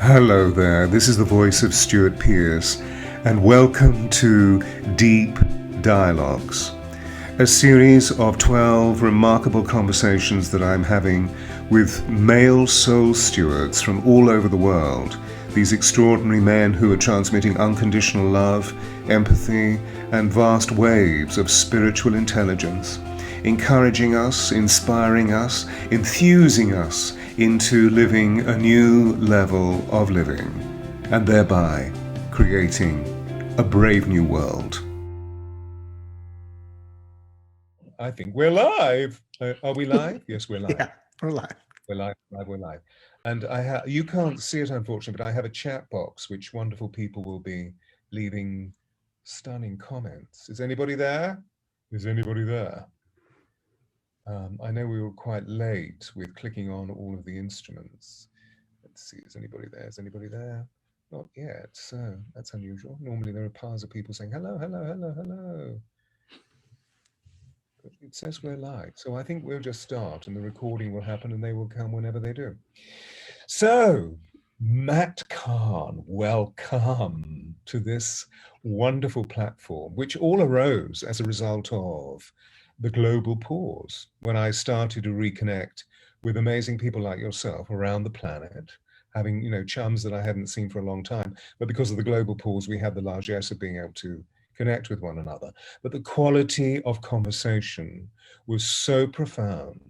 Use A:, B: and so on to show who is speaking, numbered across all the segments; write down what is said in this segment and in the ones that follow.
A: Hello there, this is the voice of Stewart Pearce, and welcome to Deep Dialogues, a series of 12 remarkable conversations that I'm having with male soul stewards from all over the world, these extraordinary men who are transmitting unconditional love, empathy, and vast waves of spiritual intelligence, encouraging us, inspiring us, enthusing us into living a new level of living, and thereby creating a brave new world. I think we're live. Are we live? Yes, we're live.
B: Yeah, we're live.
A: We're live. And you can't see it, unfortunately, but I have a chat box which wonderful people will be leaving stunning comments. Is anybody there? Is anybody there? I know we were quite late with clicking on all of the instruments. Let's see, is anybody there? Is anybody there? Not yet, so that's unusual. Normally there are piles of people saying, hello, hello, hello, hello. But it says we're live, so I think we'll just start and the recording will happen and they will come whenever they do. So, Matt Kahn, welcome to this wonderful platform, which all arose as a result of the global pause, when I started to reconnect with amazing people like yourself around the planet, having, chums that I hadn't seen for a long time. But because of the global pause, we had the largesse of being able to connect with one another. But the quality of conversation was so profound,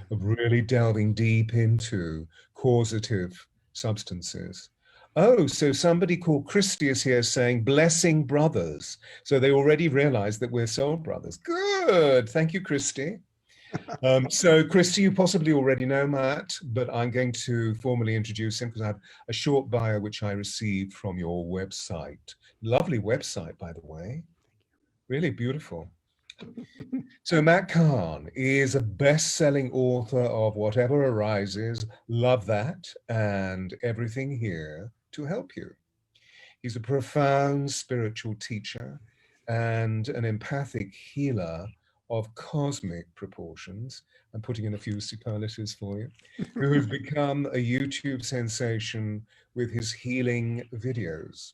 A: of really delving deep into causative substances. Oh, so somebody called Christy is here saying, blessing brothers. So they already realized that we're soul brothers. Good. Thank you, Christy. So Christy, you possibly already know Matt, but I'm going to formally introduce him because I have a short bio which I received from your website. Lovely website, by the way. Really beautiful. So Matt Kahn is a best-selling author of Whatever Arises, Love That, and Everything Here to Help You. He's a profound spiritual teacher and an empathic healer of cosmic proportions. I'm putting in a few superlatives for you, who has become a YouTube sensation with his healing videos.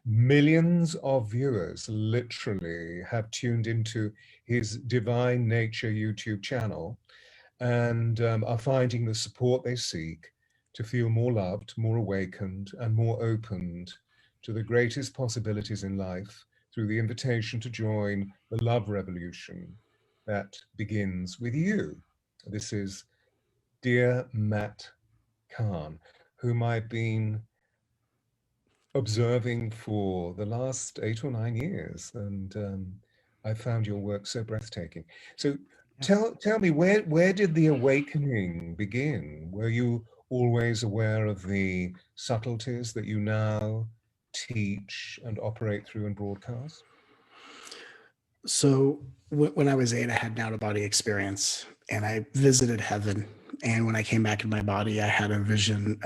A: Millions of viewers literally have tuned into his Divine Nature YouTube channel and are finding the support they seek to feel more loved, more awakened, and more opened to the greatest possibilities in life through the invitation to join the love revolution that begins with you. This is dear Matt Kahn, whom I've been observing for the last 8 or 9 years, and I found your work so breathtaking. So tell me, where did the awakening begin? Were you always aware of the subtleties that you now teach and operate through and broadcast?
B: So when I was 8, I had an out-of-body experience, and I visited heaven. And when I came back in my body, I had a vision.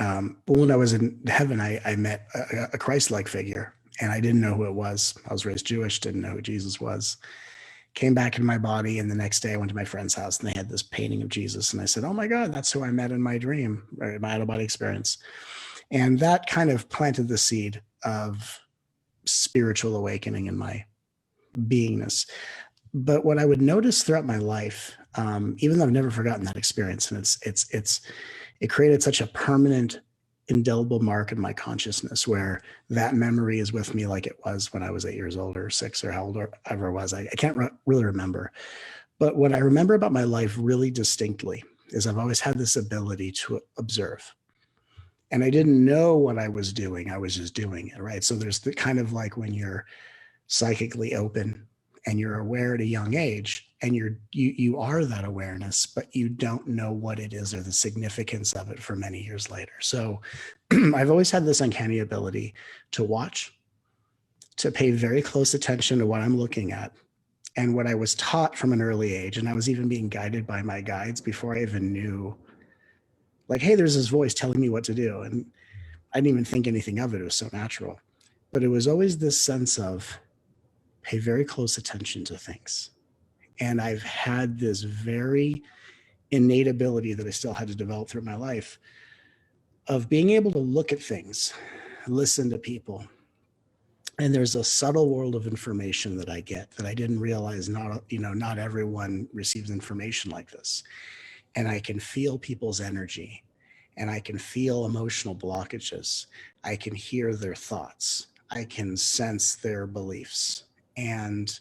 B: When I was in heaven, I met a Christ-like figure, and I didn't know who it was. I was raised Jewish, didn't know who Jesus was. Came back in my body, and the next day I went to my friend's house, and they had this painting of Jesus. And I said, oh my God, that's who I met in my dream, or my out-of-body experience. And that kind of planted the seed of spiritual awakening in my beingness. But what I would notice throughout my life, even though I've never forgotten that experience, and it created such a permanent, indelible mark in my consciousness, where that memory is with me like it was when I was 8 years old or 6 or how old ever I was. I can't really remember. But what I remember about my life really distinctly is I've always had this ability to observe. And I didn't know what I was doing. I was just doing it, right? So there's the kind of like when you're psychically open and you're aware at a young age, and you are that awareness, but you don't know what it is or the significance of it for many years later. So I've always had this uncanny ability to watch, to pay very close attention to what I'm looking at, and what I was taught from an early age. And I was even being guided by my guides before I even knew, like, hey, there's this voice telling me what to do. And I didn't even think anything of it. It was so natural. But it was always this sense of pay very close attention to things. And I've had this very innate ability that I still had to develop through my life of being able to look at things, listen to people. And there's a subtle world of information that I get that I didn't realize not everyone receives information like this. And I can feel people's energy, and I can feel emotional blockages. I can hear their thoughts. I can sense their beliefs. And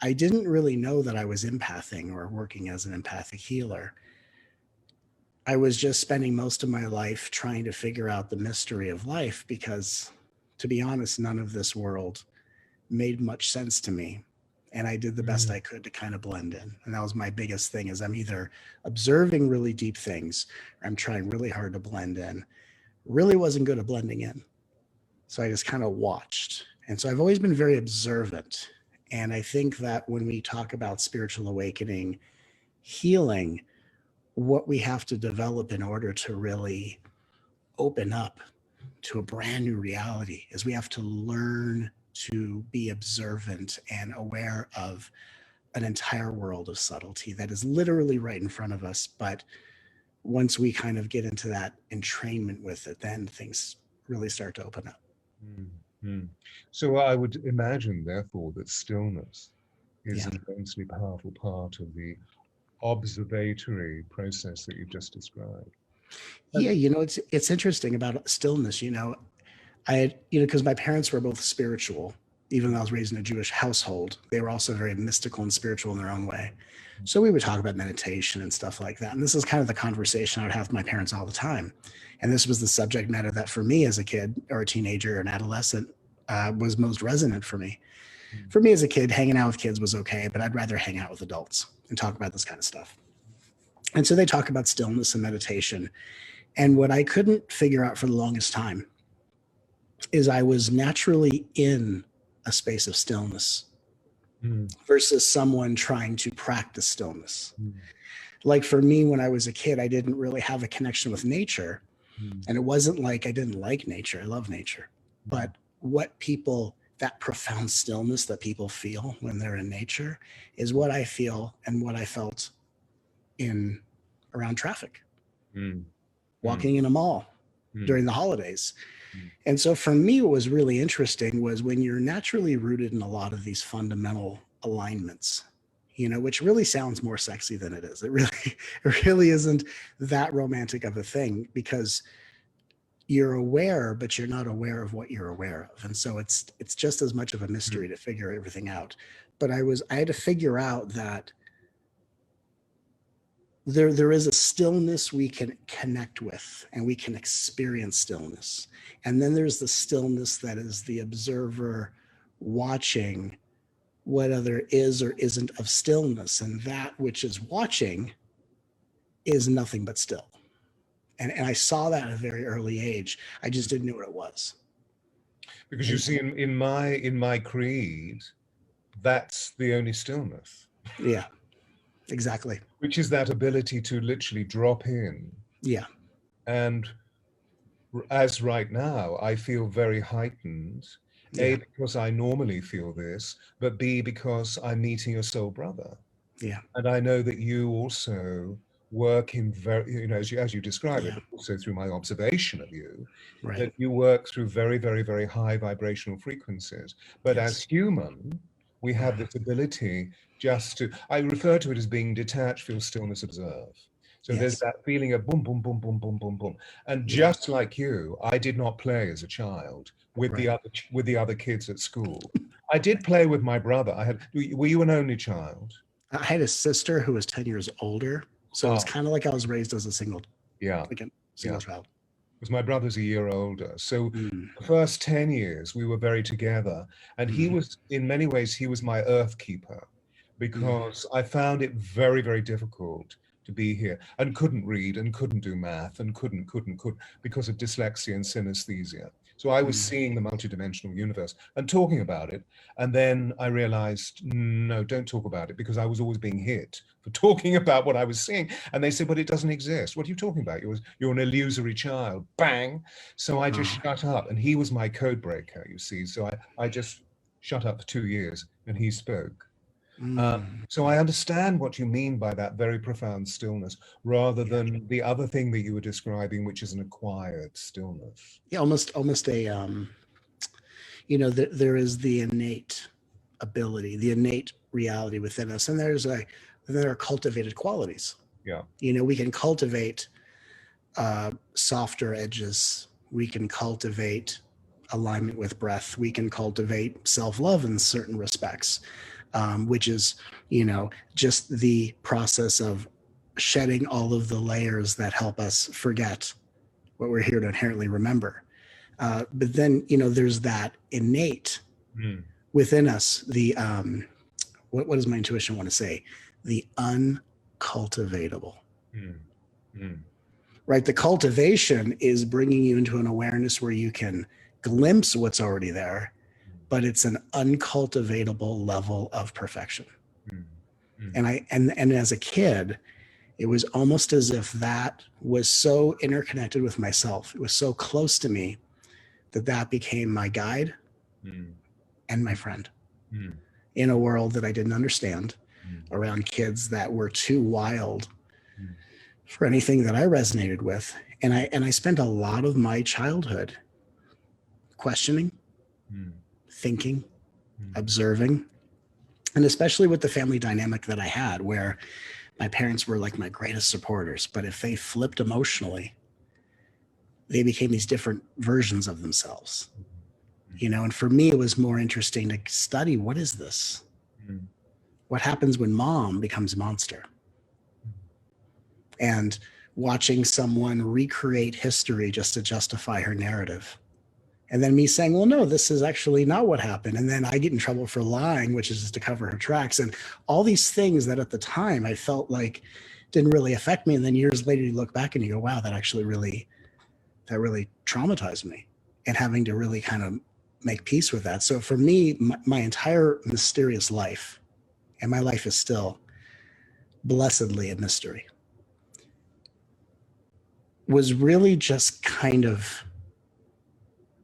B: I didn't really know that I was empathing or working as an empathic healer. I was just spending most of my life trying to figure out the mystery of life because, to be honest, none of this world made much sense to me. And I did the best I could to kind of blend in. And that was my biggest thing, is I'm either observing really deep things or I'm trying really hard to blend in. Really wasn't good at blending in. So I just kind of watched. And so I've always been very observant. And I think that when we talk about spiritual awakening, healing, what we have to develop in order to really open up to a brand new reality is we have to learn to be observant and aware of an entire world of subtlety that is literally right in front of us. But once we kind of get into that entrainment with it, then things really start to open up.
A: Mm-hmm. So I would imagine, therefore, that stillness is an immensely powerful part of the observatory process that you've just described.
B: Yeah, it's interesting about stillness. I had, because my parents were both spiritual, even though I was raised in a Jewish household. They were also very mystical and spiritual in their own way. So we would talk about meditation and stuff like that. And this is kind of the conversation I would have with my parents all the time. And this was the subject matter that for me as a kid or a teenager or an adolescent was most resonant for me. For me as a kid, hanging out with kids was okay, but I'd rather hang out with adults and talk about this kind of stuff. And so they talk about stillness and meditation. And what I couldn't figure out for the longest time is I was naturally in a space of stillness versus someone trying to practice stillness. Like for me, when I was a kid, I didn't really have a connection with nature. And it wasn't like I didn't like nature. I love nature. But that profound stillness that people feel when they're in nature is what I feel and what I felt around traffic, walking in a mall during the holidays. And so for me, what was really interesting was when you're naturally rooted in a lot of these fundamental alignments, which really sounds more sexy than it is. It really isn't that romantic of a thing, because you're aware, but you're not aware of what you're aware of. And so it's just as much of a mystery to figure everything out. But I had to figure out that there is a stillness we can connect with, and we can experience stillness. And then there's the stillness that is the observer watching what other is or isn't of stillness. And that which is watching is nothing but still. And I saw that at a very early age. I just didn't know what it was.
A: Because you see, in my creed, that's the only stillness.
B: Yeah, exactly.
A: Which is that ability to literally drop in.
B: Yeah.
A: And as right now, I feel very heightened, A, because I normally feel this, but B, because I'm meeting a soul brother.
B: Yeah.
A: And I know that you also work in very, as you describe it, also through my observation of you, that you work through very, very, very high vibrational frequencies. But as human, we have this ability just to, I refer to it as being detached, feel stillness, observe. So there's that feeling of boom, boom, boom, boom, boom, boom, boom. And just like you, I did not play as a child with the other kids at school. I did play with my brother. Were you an only child?
B: I had a sister who was 10 years older. So it was kind of like I was raised as a single child.
A: Because my brother's a year older. So the first 10 years we were very together. And he was, in many ways, he was my earth keeper, because I found it very, very difficult to be here and couldn't read and couldn't do math and couldn't because of dyslexia and synesthesia. So I was seeing the multidimensional universe and talking about it. And then I realized, no, don't talk about it, because I was always being hit for talking about what I was seeing. And they said, but it doesn't exist. What are you talking about? You're an illusory child. Bang. So I just shut up. And he was my code breaker, you see. So I just shut up for 2 years and he spoke. So I understand what you mean by that very profound stillness, rather than the other thing that you were describing, which is an acquired stillness.
B: Yeah, almost a there is the innate ability, the innate reality within us, and there are cultivated qualities.
A: Yeah.
B: We can cultivate softer edges. We can cultivate alignment with breath. We can cultivate self-love in certain respects, which is, just the process of shedding all of the layers that help us forget what we're here to inherently remember. But then, there's that innate within us, the, what does my intuition want to say? The uncultivatable. Right? The cultivation is bringing you into an awareness where you can glimpse what's already there, but it's an uncultivatable level of perfection. And as a kid, it was almost as if that was so interconnected with myself. It was so close to me that became my guide and my friend in a world that I didn't understand, around kids that were too wild for anything that I resonated with. And I spent a lot of my childhood questioning, thinking, observing, and especially with the family dynamic that I had, where my parents were like my greatest supporters, but if they flipped emotionally, they became these different versions of themselves. And for me, it was more interesting to study, what is this? What happens when mom becomes monster? And watching someone recreate history just to justify her narrative. And then me saying, well, no, this is actually not what happened. And then I get in trouble for lying, which is just to cover her tracks. And all these things that at the time I felt like didn't really affect me. And then years later, you look back and you go, wow, that really traumatized me, and having to really kind of make peace with that. So for me, my entire mysterious life, and my life is still blessedly a mystery, was really just kind of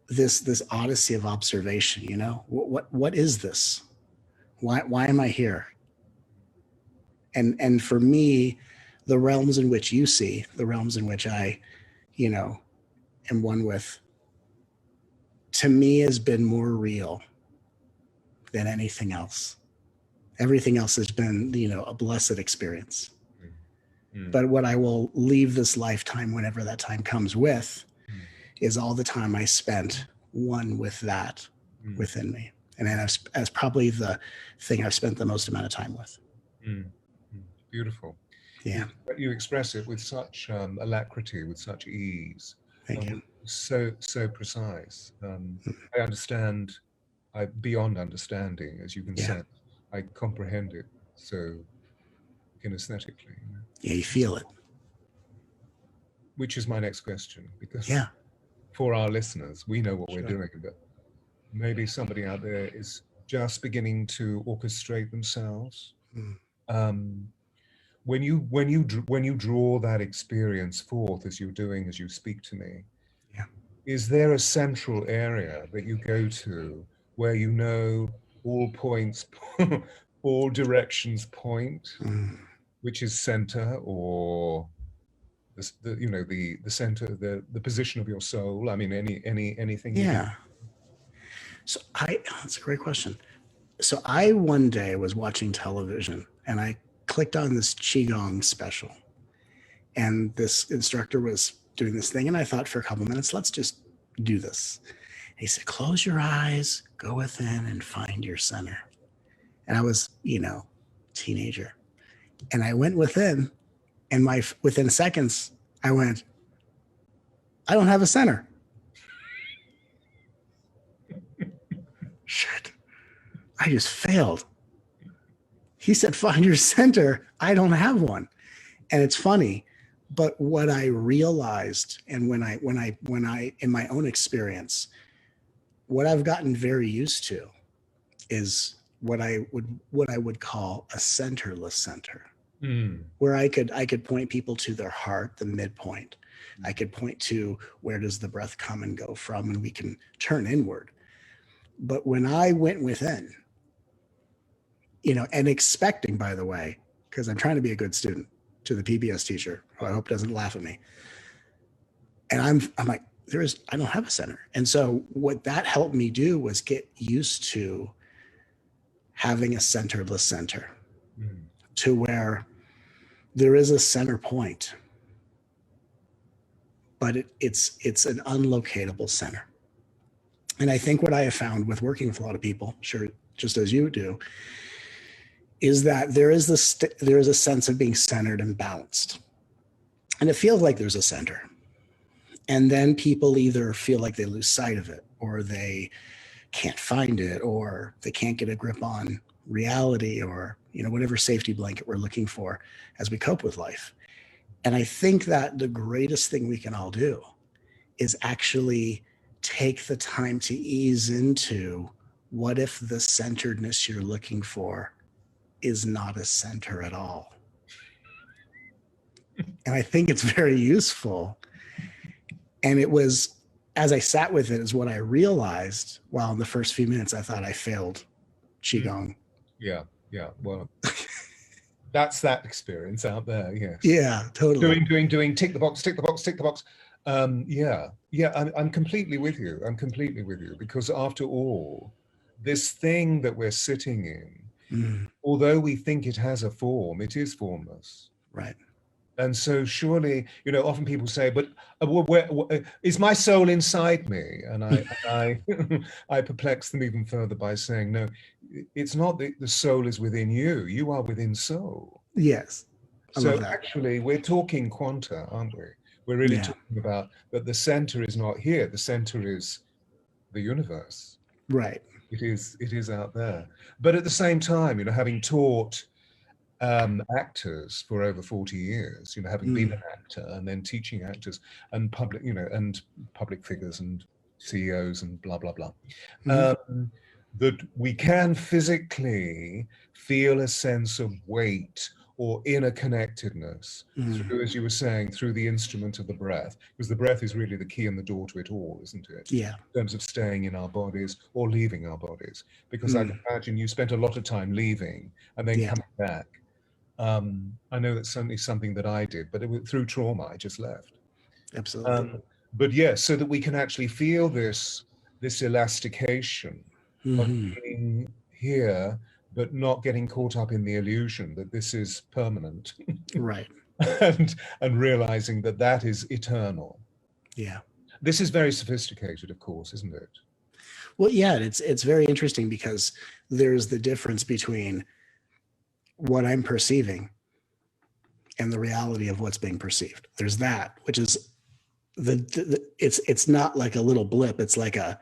B: this odyssey of observation. What is this? Why am I here? And for me, the realms in which you see, the realms in which I, am one with, to me has been more real than anything else. Everything else has been, a blessed experience. But what I will leave this lifetime, whenever that time comes, with is all the time I spent one with that within me. And as probably the thing I've spent the most amount of time with.
A: Beautiful.
B: Yeah.
A: You express it with such alacrity, with such ease.
B: Thank you.
A: So precise. I understand, beyond understanding, as you can sense. I comprehend it so kinesthetically.
B: Yeah, you feel it.
A: Which is my next question, because for our listeners, we know what we're doing, but maybe somebody out there is just beginning to orchestrate themselves. When you draw that experience forth, as you're doing, as you speak to me, is there a central area that you go to where all points, all directions point, which is center, or the center, the position of your soul? I mean, anything.
B: Yeah. So that's a great question. So I one day was watching television and I clicked on this Qigong special, and this instructor was doing this thing, and I thought for a couple minutes, let's just do this. And he said, close your eyes, go within and find your center. And I was, teenager. And I went within, and within seconds, I went, I don't have a center. Shit. I just failed. He said, find your center. I don't have one. And it's funny, but what I realized, and when I, in my own experience, what I've gotten very used to is what I would call a centerless center, where I could point people to their heart, the midpoint. I could point to where does the breath come and go from, and we can turn inward. But when I went within, and expecting, by the way, because I'm trying to be a good student, to the PBS teacher, who I hope doesn't laugh at me. And I'm like, I don't have a center. And so what that helped me do was get used to having a centerless center, to where there is a center point, but it's an unlocatable center. And I think what I have found with working with a lot of people, sure, just as you do, is that there is a sense of being centered and balanced. And it feels like there's a center. And then people either feel like they lose sight of it, or they can't find it, or they can't get a grip on reality, or whatever safety blanket we're looking for as we cope with life. And I think that the greatest thing we can all do is actually take the time to ease into, what if the centeredness you're looking for is not a center at all? And I think it's very useful. And it was, as I sat with it, is what I realized, while in the first few minutes I thought I failed Qigong.
A: Yeah. Well, that's that experience out there. Yes.
B: Yeah, totally.
A: Doing, tick the box. I'm completely with you. Because after all, this thing that we're sitting in, although we think it has a form, it is formless.
B: Right.
A: And so surely, often people say, but is my soul inside me? And I I perplex them even further by saying, no, it's not that the soul is within you. You are within soul.
B: Yes.
A: So actually, we're talking quanta, aren't we? We're really talking about that the center is not here. The center is the universe.
B: Right.
A: It is out there. But at the same time, having taught actors for over 40 years, having been an actor and then teaching actors and public, and public figures and CEOs and blah, blah, blah, that we can physically feel a sense of weight or inner connectedness through, as you were saying, through the instrument of the breath, because the breath is really the key and the door to it all, isn't it?
B: Yeah.
A: In terms of staying in our bodies or leaving our bodies, because I can imagine you spent a lot of time leaving and then coming back. I know that's certainly something that I did, but it was through trauma. I just left.
B: Absolutely.
A: But yes, so that we can actually feel this elastication of being here, but not getting caught up in the illusion that this is permanent.
B: Right.
A: and realizing that that is eternal.
B: Yeah.
A: This is very sophisticated, of course, isn't it?
B: Well, yeah, it's very interesting, because there's the difference between what I'm perceiving and the reality of what's being perceived. There's that, which is it's not like a little blip. It's like a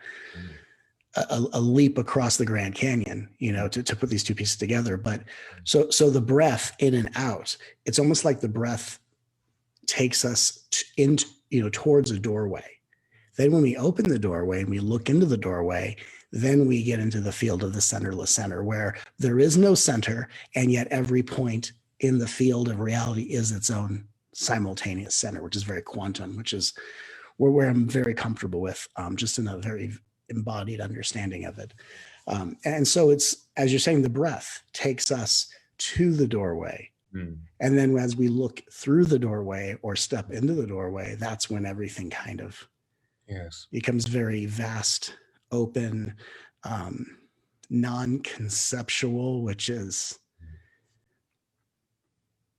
B: leap across the Grand Canyon, to put these two pieces together. But so the breath in and out, it's almost like the breath takes us towards a doorway. Then when we open the doorway and we look into the doorway, then we get into the field of the centerless center, where there is no center, and yet every point in the field of reality is its own simultaneous center, which is very quantum, which is where I'm very comfortable with, just in a very embodied understanding of it. And so it's, as you're saying, the breath takes us to the doorway. And then as we look through the doorway or step into the doorway, that's when everything kind of becomes very vast, open, non-conceptual, which is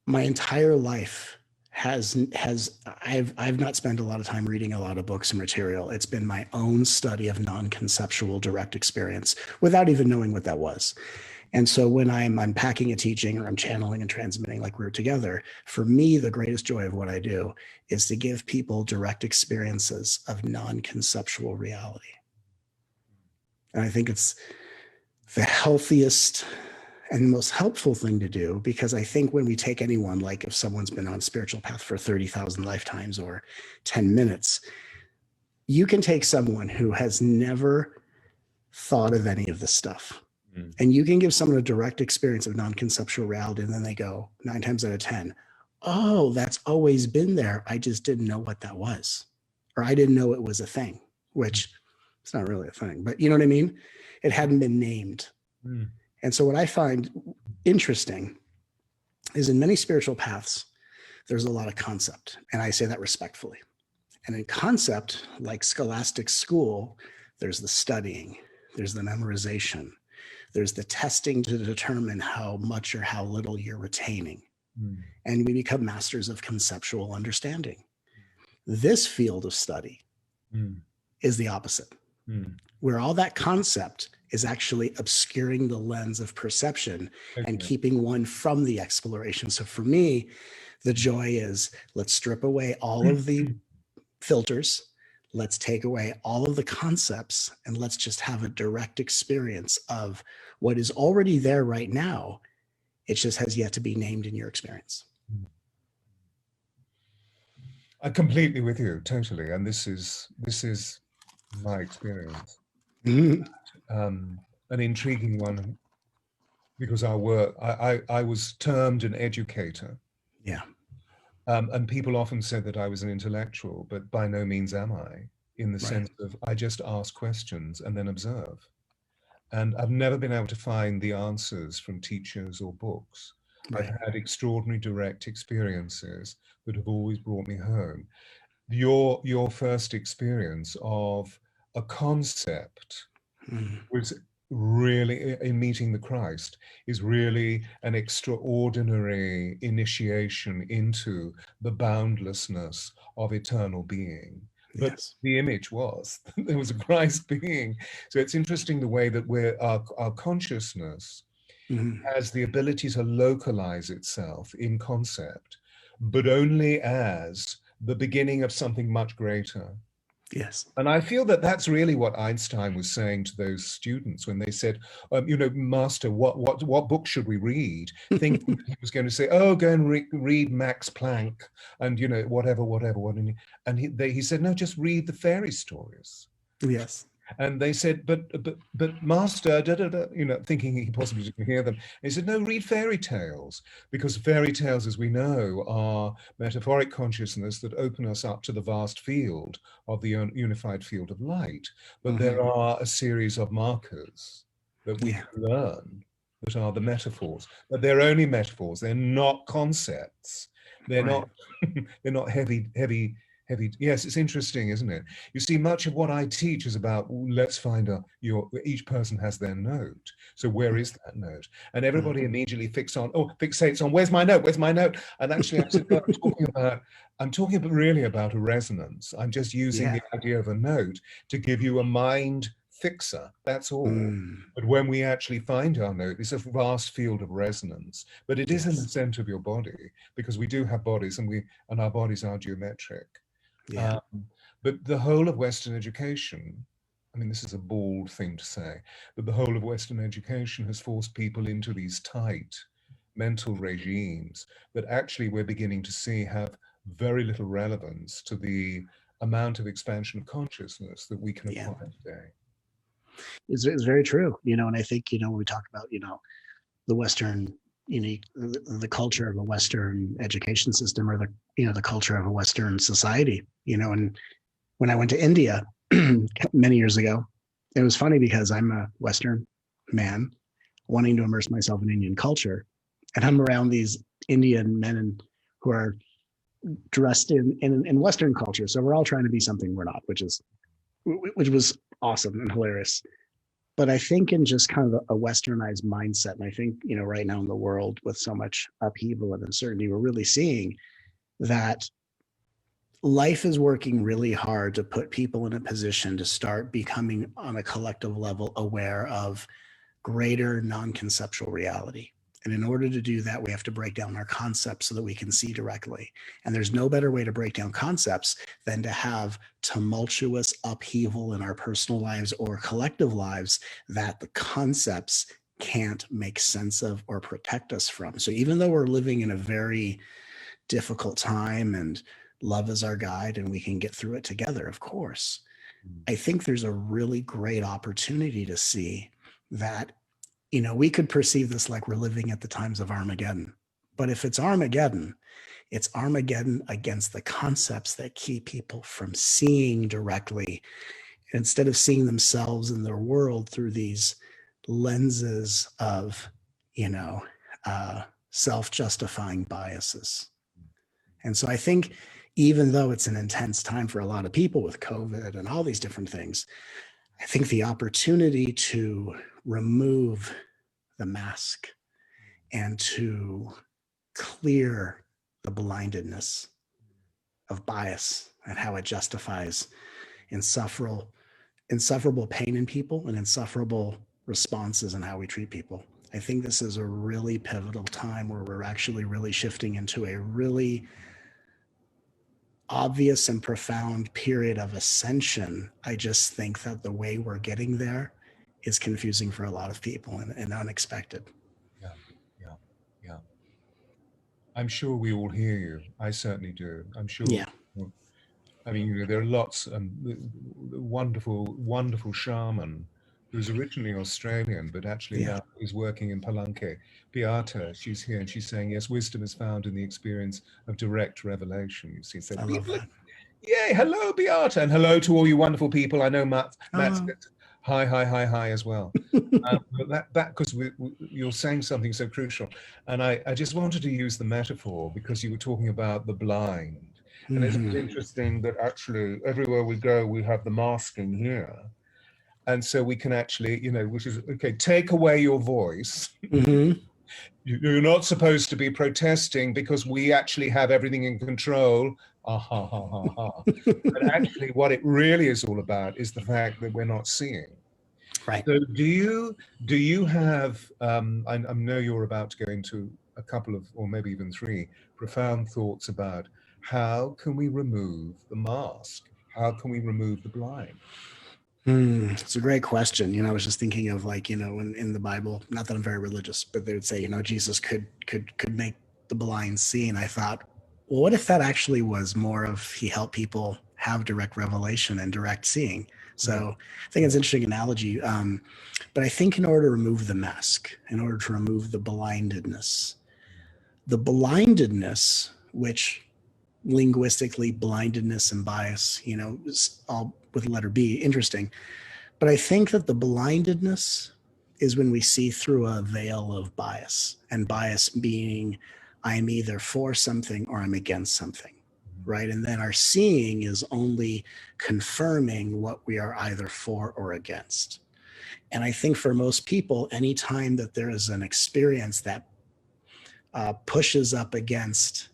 B: my entire life I've not spent a lot of time reading a lot of books and material. It's been my own study of non-conceptual direct experience without even knowing what that was. And so when I'm unpacking a teaching, or I'm channeling and transmitting like we're together, for me, the greatest joy of what I do is to give people direct experiences of non-conceptual reality. And I think it's the healthiest and most helpful thing to do, because I think when we take anyone, like if someone's been on a spiritual path for 30,000 lifetimes or 10 minutes, you can take someone who has never thought of any of this stuff, and you can give someone a direct experience of non-conceptual reality, and then they go 9 times out of 10, oh, that's always been there. I just didn't know what that was, or I didn't know it was a thing, which it's not really a thing, but you know what I mean? It hadn't been named. And so what I find interesting is in many spiritual paths, there's a lot of concept. And I say that respectfully. And in concept, like scholastic school, there's the studying, there's the memorization, there's the testing to determine how much or how little you're retaining. And we become masters of conceptual understanding. This field of study is the opposite, where all that concept is actually obscuring the lens of perception and keeping one from the exploration. So for me, the joy is, let's strip away all of the filters, let's take away all of the concepts, and let's just have a direct experience of what is already there right now. It just has yet to be named in your experience.
A: I'm completely with you, totally. And this is my experience. An intriguing one, because our work, I was termed an educator.
B: Yeah.
A: And people often said that I was an intellectual, but by no means am I, in the sense of I just ask questions and then observe. And I've never been able to find the answers from teachers or books. I've had extraordinary direct experiences that have always brought me home. Your first experience of a concept was really, in meeting the Christ, is really an extraordinary initiation into the boundlessness of eternal being. But the image was, there was a Christ being. So it's interesting the way that our consciousness has the ability to localize itself in concept, but only as the beginning of something much greater.
B: Yes.
A: And I feel that that's really what Einstein was saying to those students when they said, Master, what book should we read? Thinking that he was going to say, oh, go and read Max Planck and, whatever. And he said, no, just read the fairy stories.
B: Yes.
A: And they said, but Master, thinking he possibly didn't hear them. He said, no, read fairy tales, because fairy tales, as we know, are metaphoric consciousness that open us up to the vast field of the unified field of light. But there are a series of markers that we can learn that are the metaphors, but they're only metaphors. They're not concepts. They're not. They're not heavy. Yes, it's interesting, isn't it? You see, much of what I teach is about, let's find each person has their note. So where is that note? And everybody immediately fixates on, where's my note? And actually, I said, no, I'm talking really about a resonance. I'm just using the idea of a note to give you a mind fixer, that's all. But when we actually find our note, it's a vast field of resonance, but it is in the center of your body, because we do have bodies, and our bodies are geometric. But the whole of Western education, I mean, this is a bald thing to say, but the whole of Western education has forced people into these tight mental regimes that actually we're beginning to see have very little relevance to the amount of expansion of consciousness that we can acquire today.
B: It's very true, and I think, when we talk about, the Western, the culture of a Western education system, or the culture of a Western society, and when I went to India many years ago, it was funny because I'm a Western man wanting to immerse myself in Indian culture, and I'm around these Indian men who are dressed in Western culture. So we're all trying to be something we're not, which was awesome and hilarious. But I think in just kind of a westernized mindset, and I think, right now in the world with so much upheaval and uncertainty, we're really seeing that life is working really hard to put people in a position to start becoming, on a collective level, aware of greater non-conceptual reality. And in order to do that, we have to break down our concepts so that we can see directly. And there's no better way to break down concepts than to have tumultuous upheaval in our personal lives or collective lives that the concepts can't make sense of or protect us from. So even though we're living in a very difficult time and love is our guide and we can get through it together, of course, I think there's a really great opportunity to see that we could perceive this like we're living at the times of Armageddon. But if it's Armageddon against the concepts that keep people from seeing directly, instead of seeing themselves and their world through these lenses of, self-justifying biases. And so I think even though it's an intense time for a lot of people with COVID and all these different things, I think the opportunity to remove the mask and to clear the blindedness of bias and how it justifies insufferable pain in people and insufferable responses in how we treat people. I think this is a really pivotal time where we're actually really shifting into a really obvious and profound period of ascension. I just think that the way we're getting there is confusing for a lot of people and unexpected.
A: Yeah. I'm sure we all hear you. I certainly do. I'm sure.
B: Yeah.
A: I mean, there are lots. The wonderful shaman who's originally Australian, but actually now is working in Palenque. Beata, she's here, and she's saying, yes, wisdom is found in the experience of direct revelation. You see, so
B: I love that.
A: Yay, hello, Beata, and hello to all you wonderful people. I know Matt's hi as well. But that because you're saying something so crucial, and I just wanted to use the metaphor because you were talking about the blind. And it's interesting that actually everywhere we go, we have the masking here. And so we can actually, which is, okay, take away your voice. You're not supposed to be protesting because we actually have everything in control. But actually what it really is all about is the fact that we're not seeing.
B: Right.
A: So do you have, I know you're about to go into a couple of, or maybe even three, profound thoughts about how can we remove the mask? How can we remove the blind?
B: It's a great question. I was just thinking of in the Bible, not that I'm very religious, but they would say, Jesus could make the blind see. And I thought, well, what if that actually was more of he helped people have direct revelation and direct seeing? So I think it's an interesting analogy. But I think in order to remove the mask, in order to remove the blindedness, which linguistically blindedness and bias, all with letter B, interesting. But I think that the blindedness is when we see through a veil of bias, and bias being I'm either for something or I'm against something, right? And then our seeing is only confirming what we are either for or against. And I think for most people, anytime that there is an experience that pushes up against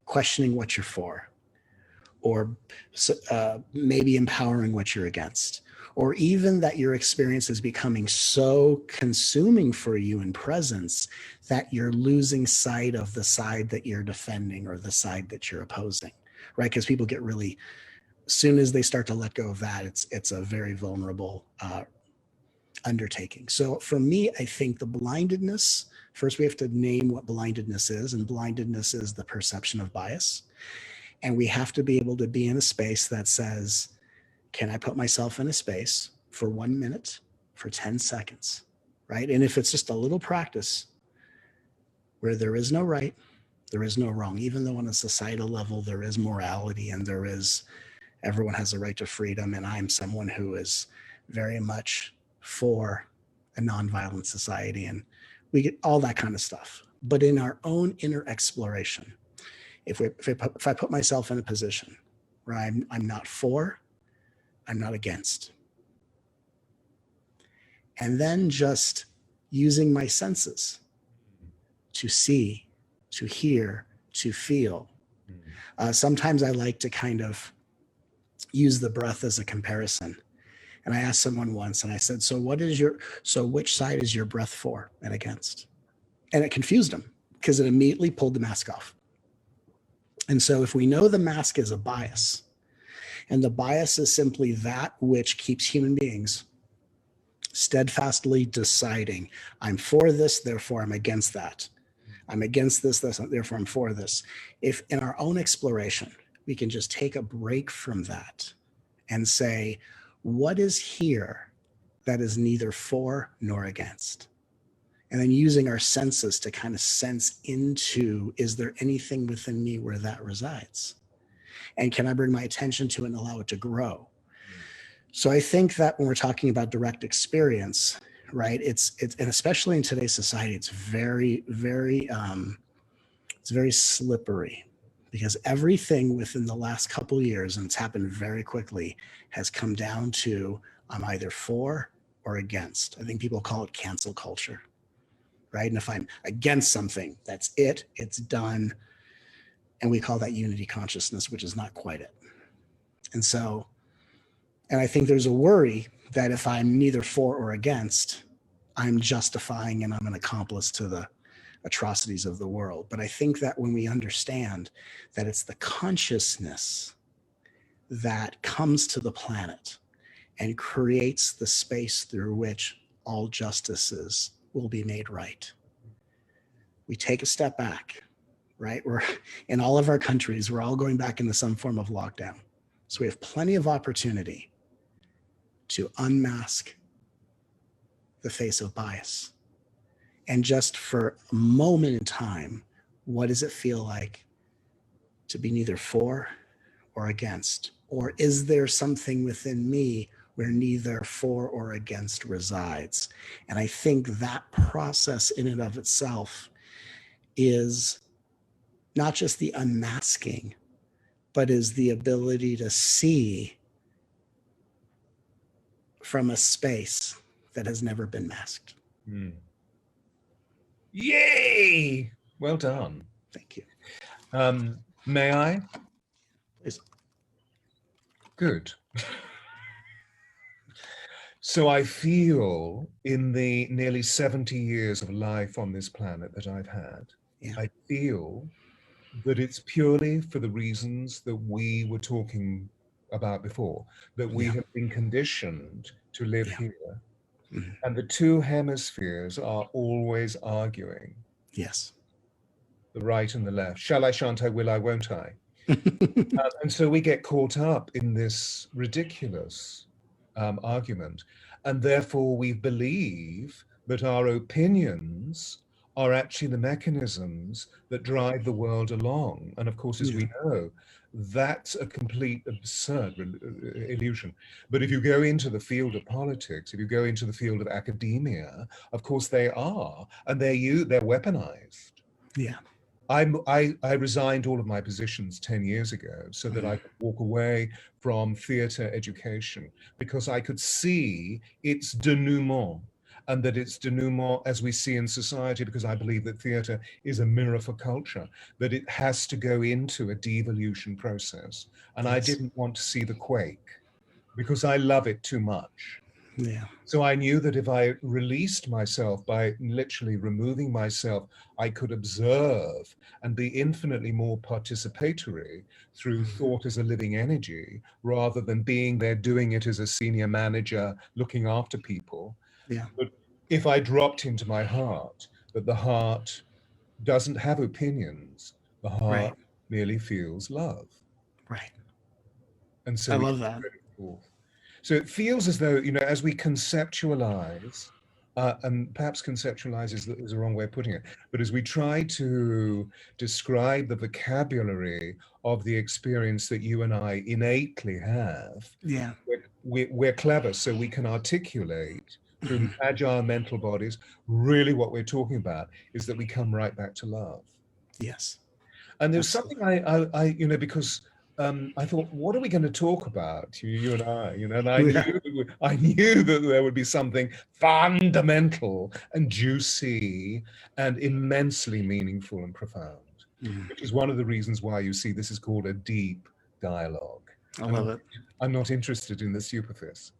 B: questioning what you're for, or maybe empowering what you're against, or even that your experience is becoming so consuming for you in presence that you're losing sight of the side that you're defending or the side that you're opposing, right? Because people get really, as soon as they start to let go of that, it's a very vulnerable undertaking. So for me, I think the blindedness, first we have to name what blindedness is, and blindedness is the perception of bias. And we have to be able to be in a space that says, can I put myself in a space for 1 minute, for 10 seconds, right? And if it's just a little practice where there is no right, there is no wrong, even though on a societal level, there is morality and everyone has a right to freedom. And I'm someone who is very much for a nonviolent society, and we get all that kind of stuff. But in our own inner exploration, if I put myself in a position where I'm not for, I'm not against, and then just using my senses to see, to hear, to feel. Sometimes I like to kind of use the breath as a comparison. And I asked someone once, and I said, so which side is your breath for and against? And it confused them because it immediately pulled the mask off. And so if we know the mask is a bias, and the bias is simply that which keeps human beings steadfastly deciding, I'm for this, therefore I'm against that. I'm against this, therefore I'm for this. If in our own exploration, we can just take a break from that and say, what is here that is neither for nor against? And then using our senses to kind of sense into, is there anything within me where that resides? And can I bring my attention to it and allow it to grow? So I think that when we're talking about direct experience, right? It's and especially in today's society, it's very, very it's very slippery, because everything within the last couple of years, and it's happened very quickly, has come down to I'm either for or against. I think people call it cancel culture, right? And if I'm against something, that's it, it's done. And we call that unity consciousness, which is not quite it. And so, and I think there's a worry that if I'm neither for or against, I'm justifying and I'm an accomplice to the atrocities of the world. But I think that when we understand that it's the consciousness that comes to the planet and creates the space through which all justices will be made right, we take a step back, right? We're in all of our countries, we're all going back into some form of lockdown. So we have plenty of opportunity to unmask the face of bias. And just for a moment in time, what does it feel like to be neither for or against? Or is there something within me where neither for or against resides? And I think that process in and of itself is not just the unmasking, but is the ability to see from a space that has never been masked.
A: Mm. Yay! Well done.
B: Thank you.
A: May I?
B: Please.
A: Good. So I feel in the nearly 70 years of life on this planet that I've had, I feel that it's purely for the reasons that we were talking about before, that we have been conditioned to live here. Mm-hmm. And the two hemispheres are always arguing.
B: Yes.
A: The right and the left. Shall I, shan't I, will I, won't I? And so we get caught up in this ridiculous argument. And therefore we believe that our opinions are actually the mechanisms that drive the world along. And of course, as we know, that's a complete absurd illusion. But if you go into the field of politics, if you go into the field of academia, of course they are, and they're weaponized.
B: Yeah.
A: I resigned all of my positions 10 years ago so that I could walk away from theater education, because I could see its denouement, and that it's denouement as we see in society, because I believe that theater is a mirror for culture, that it has to go into a devolution process. And I didn't want to see the quake because I love it too much.
B: Yeah.
A: So I knew that if I released myself by literally removing myself, I could observe and be infinitely more participatory through thought as a living energy, rather than being there doing it as a senior manager looking after people.
B: Yeah.
A: But if I dropped into my heart, that the heart doesn't have opinions, the heart merely feels love.
B: Right.
A: And so
B: I love that.
A: So it feels as though, you know, as we conceptualize, and perhaps conceptualize is the wrong way of putting it, but as we try to describe the vocabulary of the experience that you and I innately have, we're clever, so we can articulate through agile mental bodies. Really what we're talking about is that we come right back to love.
B: Yes.
A: And there's something I you know, because I thought, what are we going to talk about, you and I, you know, and I knew that there would be something fundamental and juicy and immensely meaningful and profound, which is one of the reasons why you see this is called a deep dialogue.
B: I love it.
A: I'm not interested in the superficie.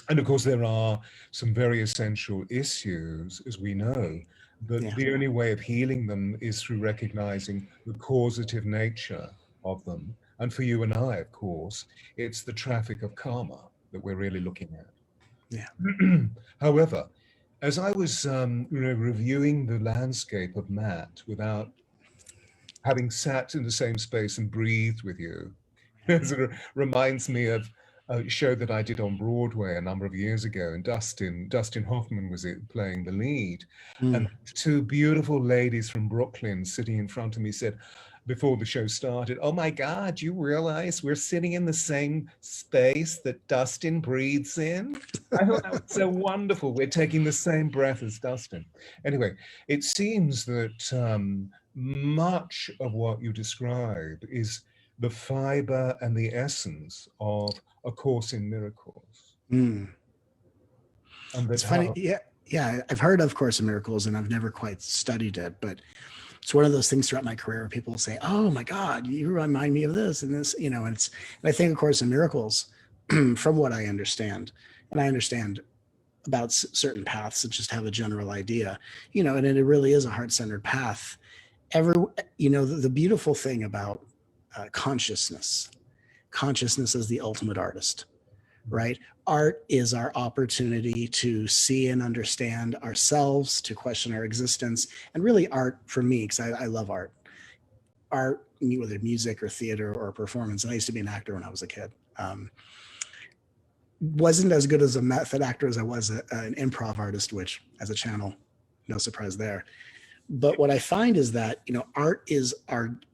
A: And of course, there are some very essential issues, as we know, but the only way of healing them is through recognizing the causative nature of them. And for you and I, of course, it's the traffic of karma that we're really looking at.
B: Yeah.
A: However, as I was reviewing the landscape of Matt without having sat in the same space and breathed with you, it sort of reminds me of a show that I did on Broadway a number of years ago, and Dustin Hoffman was playing the lead. And two beautiful ladies from Brooklyn sitting in front of me said, before the show started, oh my God, you realize we're sitting in the same space that Dustin breathes in? I thought that was so wonderful. We're taking the same breath as Dustin. Anyway, it seems that much of what you describe is the fiber and the essence of A Course in Miracles.
B: Mm.
A: And
B: It's
A: that
B: funny.
A: how,
B: Yeah. I've heard of Course in Miracles and I've never quite studied it, but it's one of those things throughout my career where people say, oh my God, you remind me of this and this, and and I think of Course in Miracles from what I understand, and I understand about certain paths and just have a general idea, and it really is a heart-centered path. The beautiful thing about consciousness is the ultimate artist, right? Art is our opportunity to see and understand ourselves, to question our existence. And really art for me, because I love art, whether music or theater or performance. And I used to be an actor when I was a kid. Wasn't as good as a method actor as I was an improv artist, which as a channel, no surprise there. But what I find is that, art is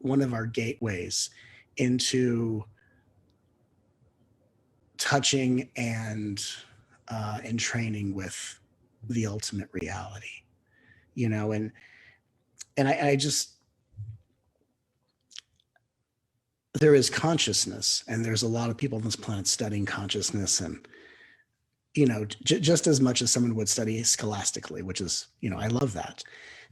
B: one of our gateways into touching and training with the ultimate reality, and I just, there is consciousness, and there's a lot of people on this planet studying consciousness, and just as much as someone would study scholastically, which is, I love that.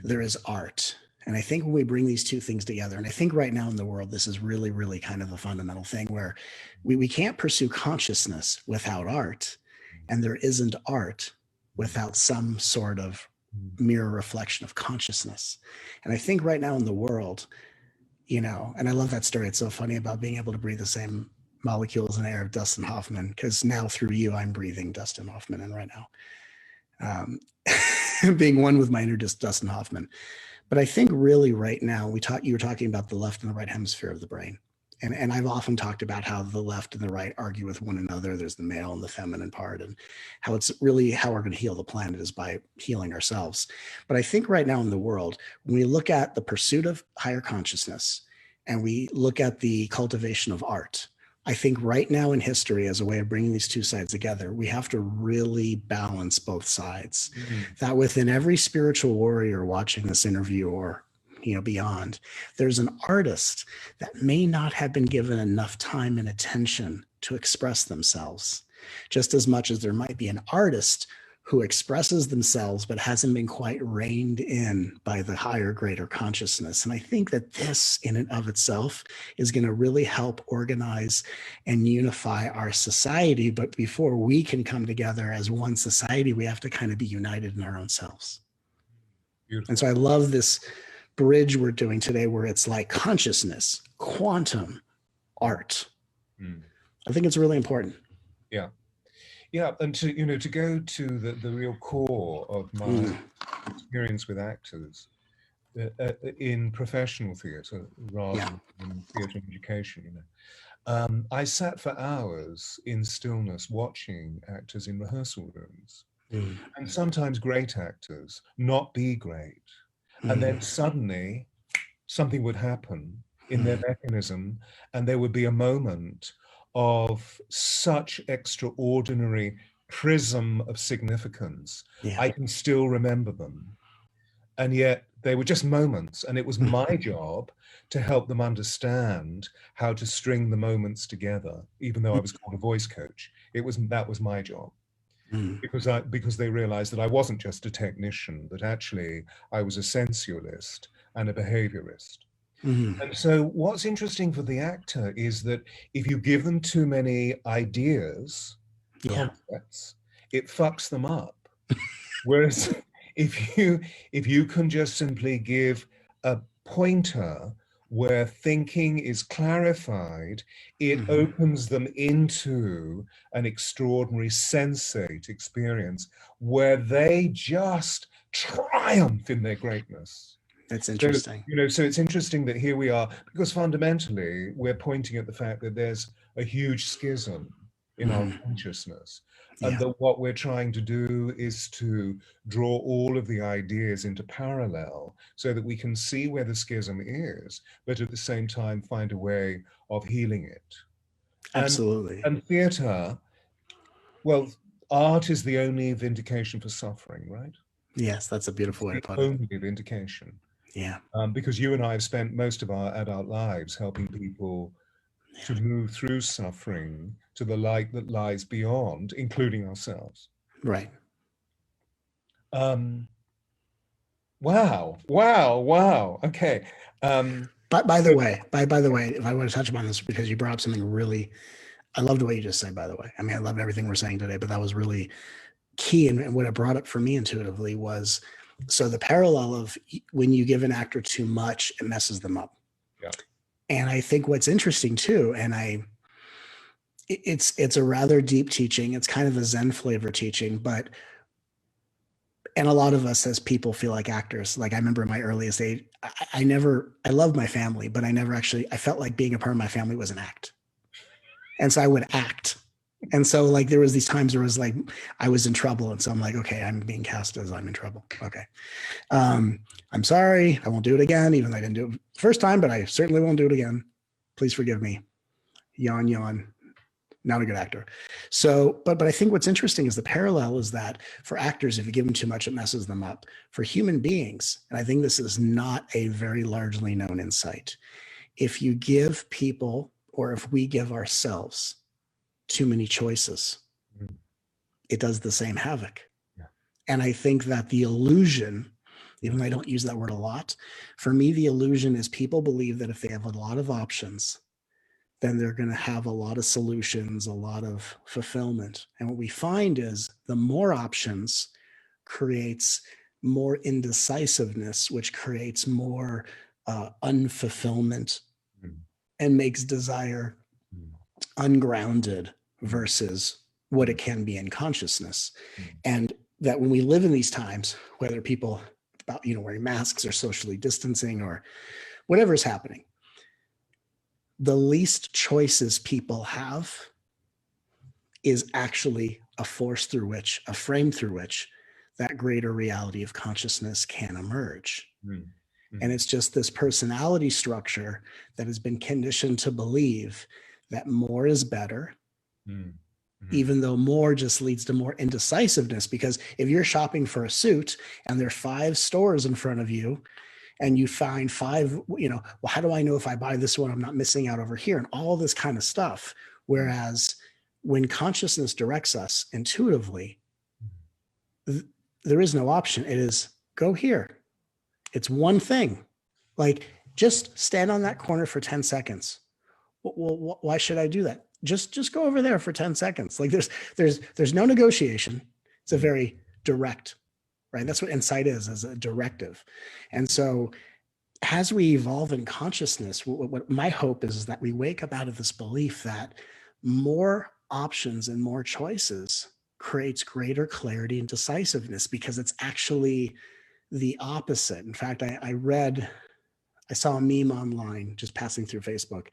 B: There is art. And I think when we bring these two things together, and I think right now in the world, this is really, really kind of a fundamental thing where we can't pursue consciousness without art. And there isn't art without some sort of mirror reflection of consciousness. And I think right now in the world, and I love that story. It's so funny about being able to breathe the same molecules and air of Dustin Hoffman, because now through you, I'm breathing Dustin Hoffman in right now. Being one with my inner Dustin Hoffman. But I think really right now, you were talking about the left and the right hemisphere of the brain. And I've often talked about how the left and the right argue with one another. There's the male and the feminine part, and how it's really how we're going to heal the planet is by healing ourselves. But I think right now in the world, when we look at the pursuit of higher consciousness and we look at the cultivation of art, I think right now in history, as a way of bringing these two sides together, we have to really balance both sides. Mm-hmm. That within every spiritual warrior watching this interview or beyond, there's an artist that may not have been given enough time and attention to express themselves, just as much as there might be an artist who expresses themselves but hasn't been quite reined in by the higher, greater consciousness. And I think that this in and of itself is going to really help organize and unify our society. But before we can come together as one society, we have to kind of be united in our own selves. Beautiful. And so I love this bridge we're doing today, where it's like consciousness, quantum, art. I think it's really important.
A: Yeah. Yeah, and to go to the real core of my experience with actors in professional theatre rather than theatre and education, I sat for hours in stillness watching actors in rehearsal rooms, and sometimes great actors not be great, and then suddenly something would happen in their mechanism, and there would be a moment of such extraordinary prism of significance. I can still remember them. And yet they were just moments, and it was my job to help them understand how to string the moments together, even though I was called a voice coach. That was my job. Because they realized that I wasn't just a technician, that actually I was a sensualist and a behaviorist. And so what's interesting for the actor is that if you give them too many ideas, concepts, it fucks them up. Whereas if you can just simply give a pointer where thinking is clarified, it opens them into an extraordinary sensate experience where they just triumph in their greatness.
B: That's interesting.
A: So it's interesting that here we are, because fundamentally we're pointing at the fact that there's a huge schism in our consciousness. And
B: Yeah.
A: that what we're trying to do is to draw all of the ideas into parallel so that we can see where the schism is, but at the same time find a way of healing it.
B: Absolutely.
A: And theater, well, art is the only vindication for suffering, right?
B: Yes, that's a
A: It's
B: beautiful way to
A: the
B: put it.
A: only vindication.
B: Yeah.
A: Because you and I have spent most of our adult lives helping people to move through suffering to the light that lies beyond, including ourselves.
B: Right.
A: Wow. Okay.
B: But by the way, if I want to touch upon this, because you brought up something really, I loved what you just said, by the way. I mean, I loved everything we're saying today, but that was really key. And what it brought up for me intuitively was, so the parallel of when you give an actor too much, it messes them up.
A: Yeah.
B: And I think what's interesting too, and it's a rather deep teaching. It's kind of a Zen flavor teaching, and a lot of us as people feel like actors. Like I remember in my earliest age, I loved my family, but I felt like being a part of my family was an act. And so I would act. And so like there was these times where it was like I was in trouble. And so I'm like, okay, I'm being cast as I'm in trouble. Okay. I'm sorry. I won't do it again, even though I didn't do it the first time, but I certainly won't do it again. Please forgive me. Yawn, yawn. Not a good actor. So, but I think what's interesting is the parallel is that for actors, if you give them too much, it messes them up. For human beings, and I think this is not a very largely known insight, if you give people, or if we give ourselves too many choices, it does the same havoc.
A: Yeah.
B: And I think that the illusion, even though I don't use that word a lot, for me, the illusion is people believe that if they have a lot of options, then they're going to have a lot of solutions, a lot of fulfillment. And what we find is the more options creates more indecisiveness, which creates more unfulfillment and makes desire ungrounded versus what it can be in consciousness. And that when we live in these times, whether people about, wearing masks or socially distancing or whatever is happening, the least choices people have is actually a frame through which that greater reality of consciousness can emerge. And it's just this personality structure that has been conditioned to believe that more is better, even though more just leads to more indecisiveness. Because if you're shopping for a suit and there are 5 stores in front of you, and you find 5, well, how do I know if I buy this one, I'm not missing out over here, and all this kind of stuff. Whereas when consciousness directs us intuitively, there is no option. It is go here. It's one thing. Like just stand on that corner for 10 seconds. Well, why should I do that? Just go over there for 10 seconds. Like there's no negotiation. It's a very direct, right? That's what insight is, as a directive. And so as we evolve in consciousness, what my hope is that we wake up out of this belief that more options and more choices creates greater clarity and decisiveness, because it's actually the opposite. In fact, I saw a meme online just passing through Facebook,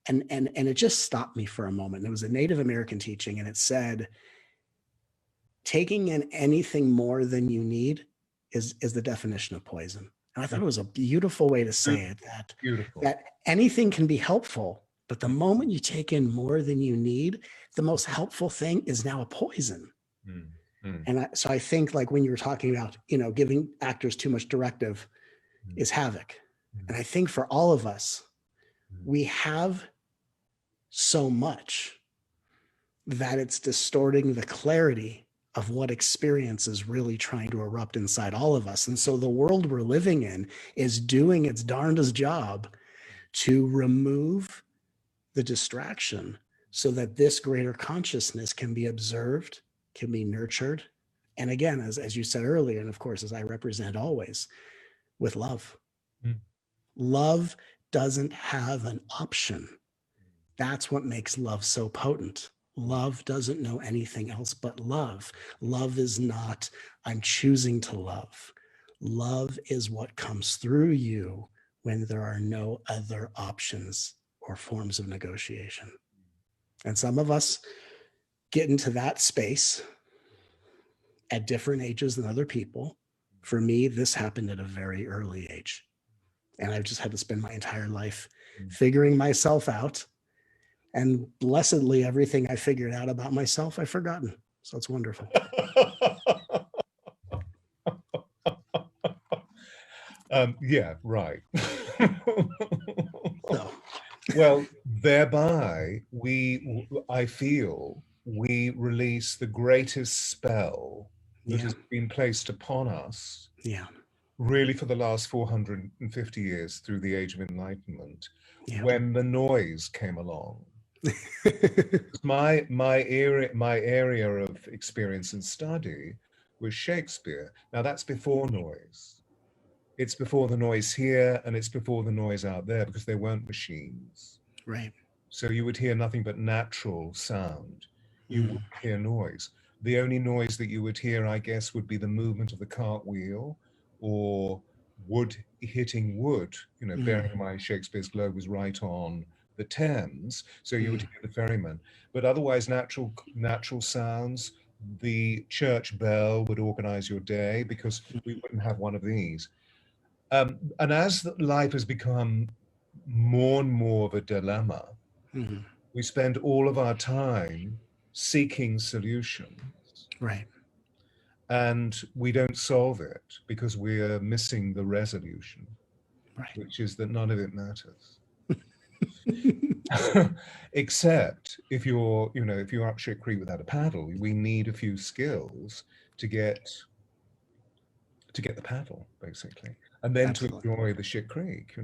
B: and it just stopped me for a moment. It was a Native American teaching, and it said, taking in anything more than you need is the definition of poison. And I thought it was a beautiful way to say it, that anything can be helpful, but the moment you take in more than you need, the most helpful thing is now a poison. And so I think, like when you were talking about, giving actors too much directive is havoc. And I think for all of us, we have so much that it's distorting the clarity of what experience is really trying to erupt inside all of us. And so the world we're living in is doing its darndest job to remove the distraction so that this greater consciousness can be observed, can be nurtured. And again, as you said earlier, and of course, as I represent always, with love. Love doesn't have an option. That's what makes love so potent. Love doesn't know anything else but love. Love is not, I'm choosing to love. Love is what comes through you when there are no other options or forms of negotiation. And some of us get into that space at different ages than other people. For me, this happened at a very early age. And I've just had to spend my entire life figuring myself out. And blessedly, everything I figured out about myself, I've forgotten. So it's wonderful.
A: Yeah, right.
B: So.
A: Well, thereby I feel we release the greatest spell that has been placed upon us, really for the last 450 years through the Age of Enlightenment, when the noise came along. my area of experience and study was Shakespeare. Now that's before noise. It's before the noise here, and it's before the noise out there, because there weren't machines.
B: Right.
A: So you would hear nothing but natural sound. You wouldn't hear noise. The only noise that you would hear, I guess, would be the movement of the cartwheel or wood hitting wood. You know, bearing in mind Shakespeare's Globe was right on the Thames, so you would hear the ferryman. But otherwise, natural sounds. The church bell would organize your day, because we wouldn't have one of these. And as life has become more and more of a dilemma, we spend all of our time seeking solutions.
B: Right.
A: And we don't solve it because we're missing the resolution, which is that none of it matters. Except if you're up shit creek without a paddle, we need a few skills to get the paddle, basically, and then to enjoy the shit creek,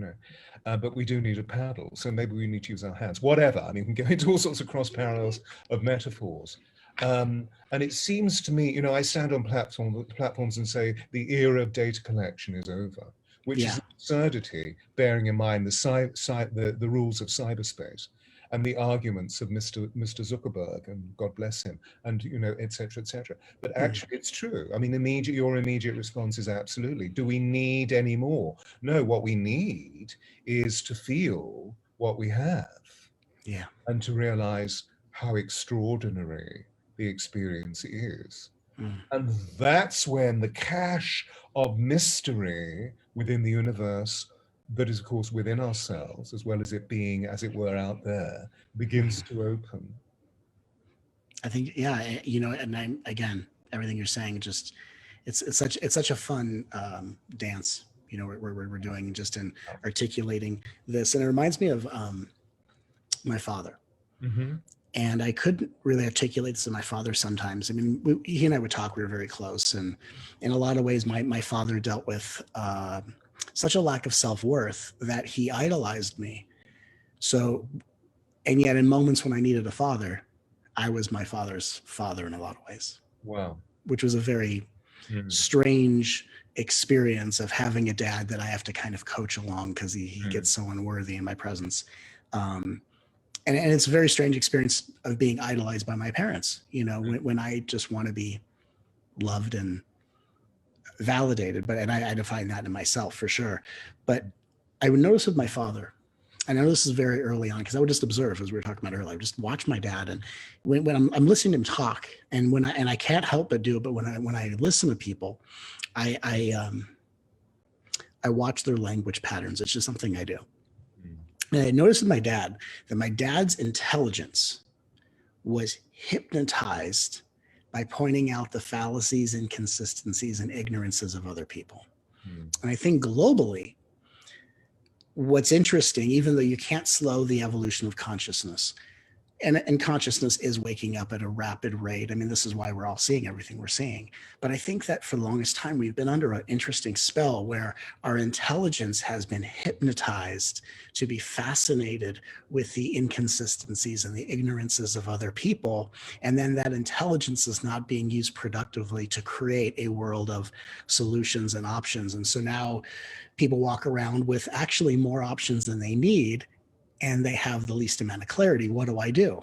A: but we do need a paddle, so maybe we need to use our hands, whatever. I mean, we can go into all sorts of cross parallels of metaphors, and it seems to me, I stand on platforms and say the era of data collection is over, which is an absurdity, bearing in mind the rules of cyberspace and the arguments of Mr. Zuckerberg, and God bless him, and et cetera, et cetera. But actually, it's true. I mean, your immediate response is absolutely. Do we need any more? No. What we need is to feel what we have, and to realize how extraordinary the experience is. And that's when the cache of mystery within the universe, that is, of course, within ourselves, as well as it being, as it were, out there, begins to open.
B: I think, and again, everything you're saying, just it's such a fun dance, we're doing, just in articulating this, and it reminds me of my father. And I couldn't really articulate this to my father sometimes. I mean, he and I would talk. We were very close, and in a lot of ways, my father dealt with such a lack of self-worth that he idolized me. So, and yet in moments when I needed a father, I was my father's father in a lot of ways.
A: Wow. Which
B: was a very strange experience of having a dad that I have to kind of coach along because he gets so unworthy in my presence. And it's a very strange experience of being idolized by my parents, when I just want to be loved and validated, and I define that in myself for sure. But I would notice with my father, I know this is very early on, because I would just observe, as we were talking about earlier, I would just watch my dad, and when I'm listening to him talk, and I can't help but do it, but when I listen to people, I watch their language patterns. It's just something I do. And I noticed with my dad that my dad's intelligence was hypnotized by pointing out the fallacies, inconsistencies, and ignorances of other people. And I think globally, what's interesting, even though you can't slow the evolution of consciousness, and consciousness is waking up at a rapid rate. I mean, this is why we're all seeing everything we're seeing. But I think that for the longest time, we've been under an interesting spell where our intelligence has been hypnotized to be fascinated with the inconsistencies and the ignorances of other people. And then that intelligence is not being used productively to create a world of solutions and options. And so now people walk around with actually more options than they need, and they have the least amount of clarity. What do I do?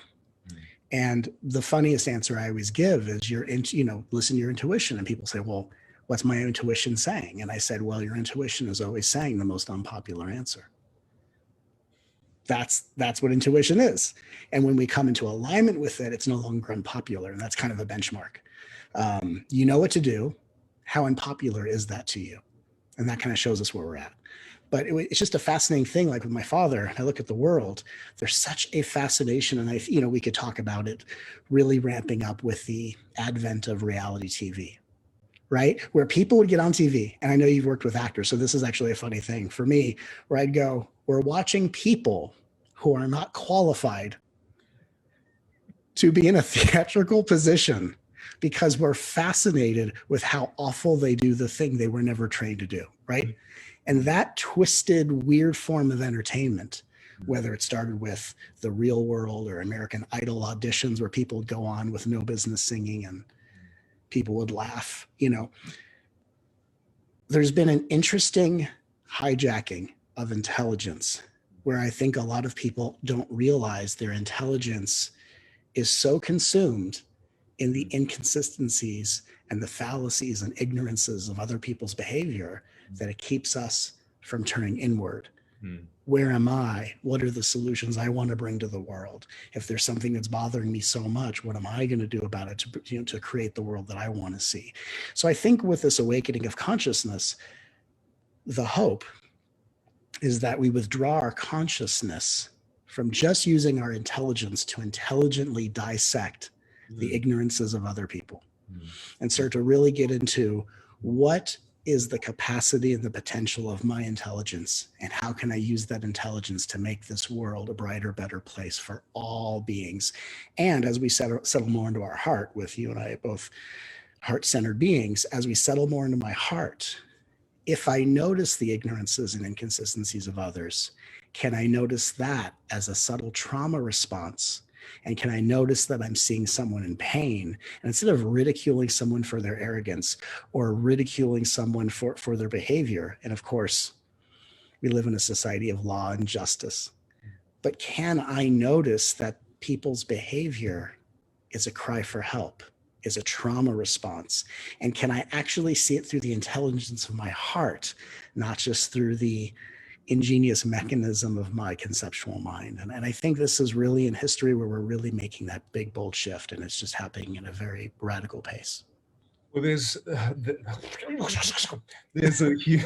B: And the funniest answer I always give is listen to your intuition. And people say, well, what's my intuition saying? And I said, well, your intuition is always saying the most unpopular answer. That's what intuition is. And when we come into alignment with it, it's no longer unpopular. And that's kind of a benchmark. You know what to do. How unpopular is that to you? And that kind of shows us where we're at. But it's just a fascinating thing. Like with my father, I look at the world, there's such a fascination. And we could talk about it really ramping up with the advent of reality TV, right? Where people would get on TV. And I know you've worked with actors, so this is actually a funny thing for me, where I'd go, we're watching people who are not qualified to be in a theatrical position because we're fascinated with how awful they do the thing they were never trained to do, right? And that twisted, weird form of entertainment, whether it started with The Real World or American Idol auditions where people would go on with no business singing and people would laugh, there's been an interesting hijacking of intelligence where I think a lot of people don't realize their intelligence is so consumed in the inconsistencies and the fallacies and ignorances of other people's behavior that it keeps us from turning inward. Where am I? What are the solutions I want to bring to the world? If there's something that's bothering me so much, what am I going to do about it to create the world that I want to see? So I think with this awakening of consciousness, the hope is that we withdraw our consciousness from just using our intelligence to intelligently dissect the ignorances of other people and start to really get into what is the capacity and the potential of my intelligence, and how can I use that intelligence to make this world a brighter, better place for all beings. And as we settle more into our heart, with you and I both heart-centered beings, as we settle more into my heart, if I notice the ignorances and inconsistencies of others, can I notice that as a subtle trauma response? And can I notice that I'm seeing someone in pain? And instead of ridiculing someone for their arrogance or ridiculing someone for their behavior, and of course, we live in a society of law and justice, but can I notice that people's behavior is a cry for help, is a trauma response? And can I actually see it through the intelligence of my heart, not just through the ingenious mechanism of my conceptual mind? And I think this is really in history where we're really making that big, bold shift, and it's just happening in a very radical pace.
A: Well, there's a huge...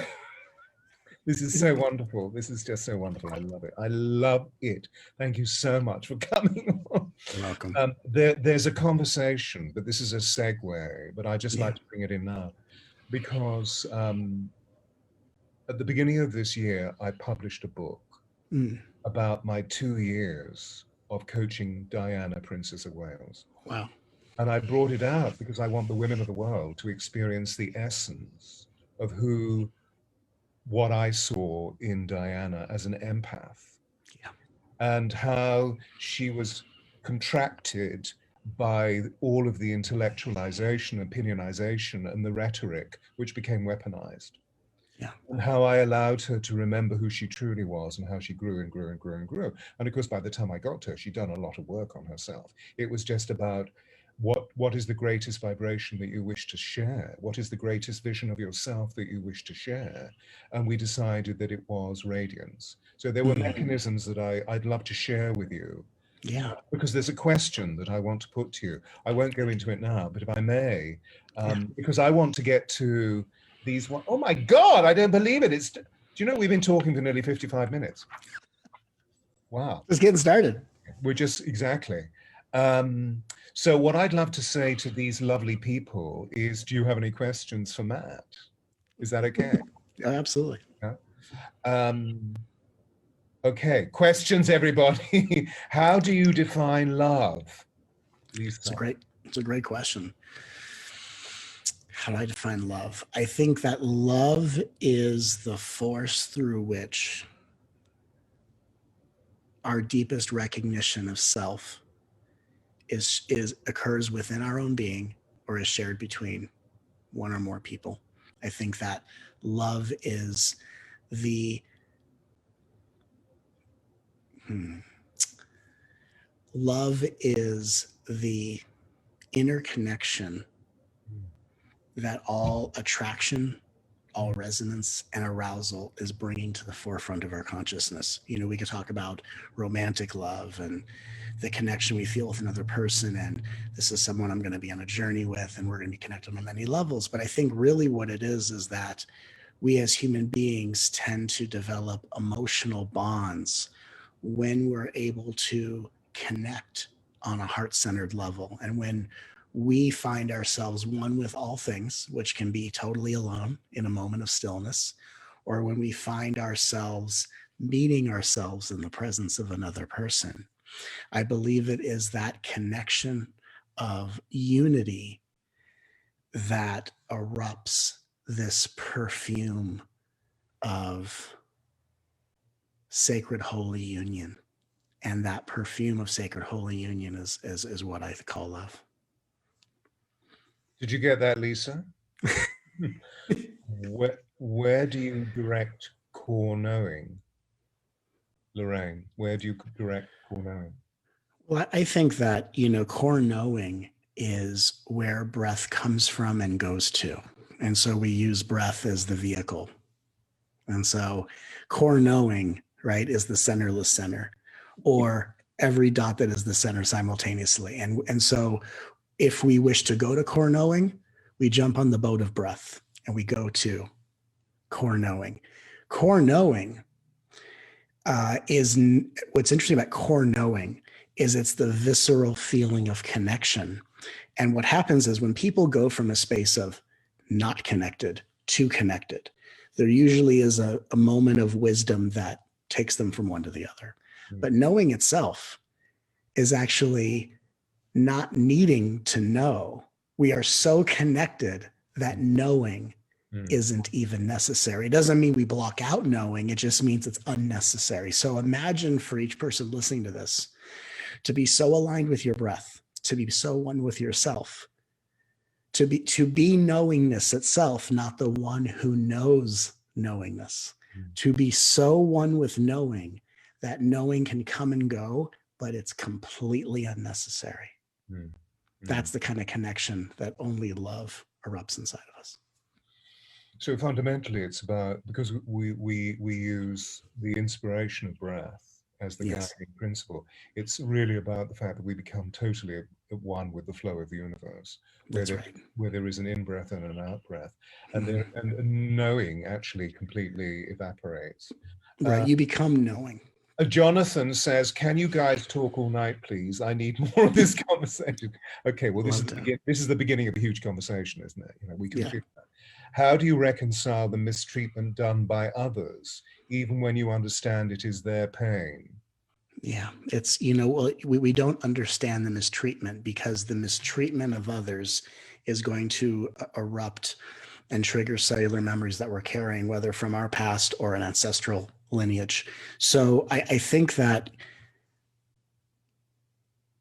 A: This is so wonderful. This is just so wonderful. I love it. I love it. Thank you so much for coming on.
B: You're welcome.
A: There's a conversation, but this is a segue, but I just like to bring it in now because at the beginning of this year, I published a book about my 2 years of coaching Diana, Princess of Wales.
B: Wow.
A: And I brought it out because I want the women of the world to experience the essence of what I saw in Diana as an empath, and how she was contracted by all of the intellectualization, opinionization, and the rhetoric, which became weaponized. And how I allowed her to remember who she truly was and how she grew and grew and grew and grew. And of course, by the time I got to her, she'd done a lot of work on herself. It was just about what is the greatest vibration that you wish to share? What is the greatest vision of yourself that you wish to share? And we decided that it was radiance. So there were mechanisms that I'd love to share with you.
B: Yeah.
A: Because there's a question that I want to put to you. I won't go into it now, but if I may, because I want to get to these one. Oh my God, I don't believe it. Do you know, we've been talking for nearly 55 minutes. Wow.
B: Just getting started.
A: We're just, exactly. So what I'd love to say to these lovely people is, do you have any questions for Matt? Is that okay?
B: Absolutely.
A: Yeah. Okay, questions, everybody. How do you define love?
B: It's a great question. How do I define love? I think that love is the force through which our deepest recognition of self occurs within our own being, or is shared between one or more people. I think that love is the interconnection that all attraction, all resonance and arousal is bringing to the forefront of our consciousness. You know, we could talk about romantic love and the connection we feel with another person, and this is someone I'm going to be on a journey with, and we're going to be connected on many levels. But I think really what it is that we as human beings tend to develop emotional bonds when we're able to connect on a heart-centered level, and when we find ourselves one with all things, which can be totally alone in a moment of stillness, or when we find ourselves meeting ourselves in the presence of another person. I believe it is that connection of unity that erupts this perfume of sacred holy union. And that perfume of sacred holy union is what I call love.
A: Did you get that, Lisa? Where do you direct core knowing? Lorraine, where do you direct core knowing?
B: Well, I think that, you know, core knowing is where breath comes from and goes to. And so we use breath as the vehicle. And so core knowing, right, is the centerless center, or every dot that is the center simultaneously. And so if we wish to go to core knowing, we jump on the boat of breath and we go to core knowing. Core knowing is what's interesting about core knowing is it's the visceral feeling of connection. And what happens is when people go from a space of not connected to connected, there usually is a moment of wisdom that takes them from one to the other. But knowing itself is actually not needing to know. We are so connected that knowing isn't even necessary. It doesn't mean we block out knowing. It just means it's unnecessary. So imagine for each person listening to this, to be so aligned with your breath, to be so one with yourself, to be knowingness itself, not the one who knows knowingness, to be so one with knowing that knowing can come and go, but it's completely unnecessary. That's the kind of connection that only love erupts inside of us.
A: So fundamentally, it's about, because we use the inspiration of breath as the guiding principle, it's really about the fact that we become totally at one with the flow of the universe, where there is an in-breath and an out-breath, and and knowing actually completely evaporates.
B: Right, you become knowing.
A: Jonathan says, "Can you guys talk all night, please? I need more of this conversation." Okay, well, this is the beginning of a huge conversation, isn't it? You know, we can feel that. How do you reconcile the mistreatment done by others, even when you understand it is their pain?
B: Yeah, it's, you know, we don't understand the mistreatment because the mistreatment of others is going to erupt and trigger cellular memories that we're carrying, whether from our past or an ancestral lineage. So I think that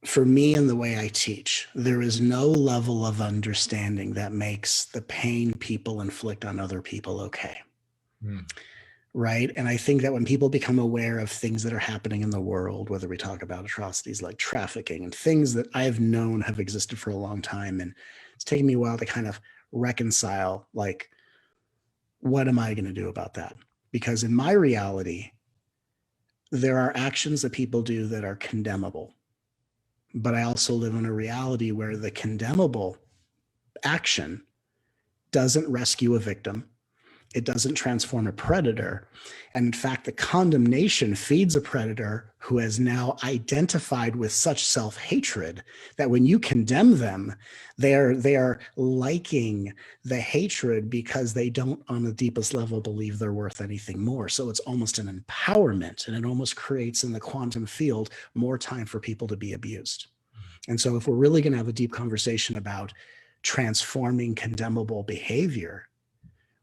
B: for me and the way I teach, there is no level of understanding that makes the pain people inflict on other people okay. Right. And I think that when people become aware of things that are happening in the world, whether we talk about atrocities like trafficking and things that I've known have existed for a long time, and it's taken me a while to kind of reconcile, like, what am I going to do about that? Because in my reality, there are actions that people do that are condemnable. But I also live in a reality where the condemnable action doesn't rescue a victim. It doesn't transform a predator. And in fact, the condemnation feeds a predator who has now identified with such self-hatred that when you condemn them, they are liking the hatred because they don't, on the deepest level, believe they're worth anything more. So it's almost an empowerment, and it almost creates in the quantum field more time for people to be abused. And so if we're really going to have a deep conversation about transforming condemnable behavior,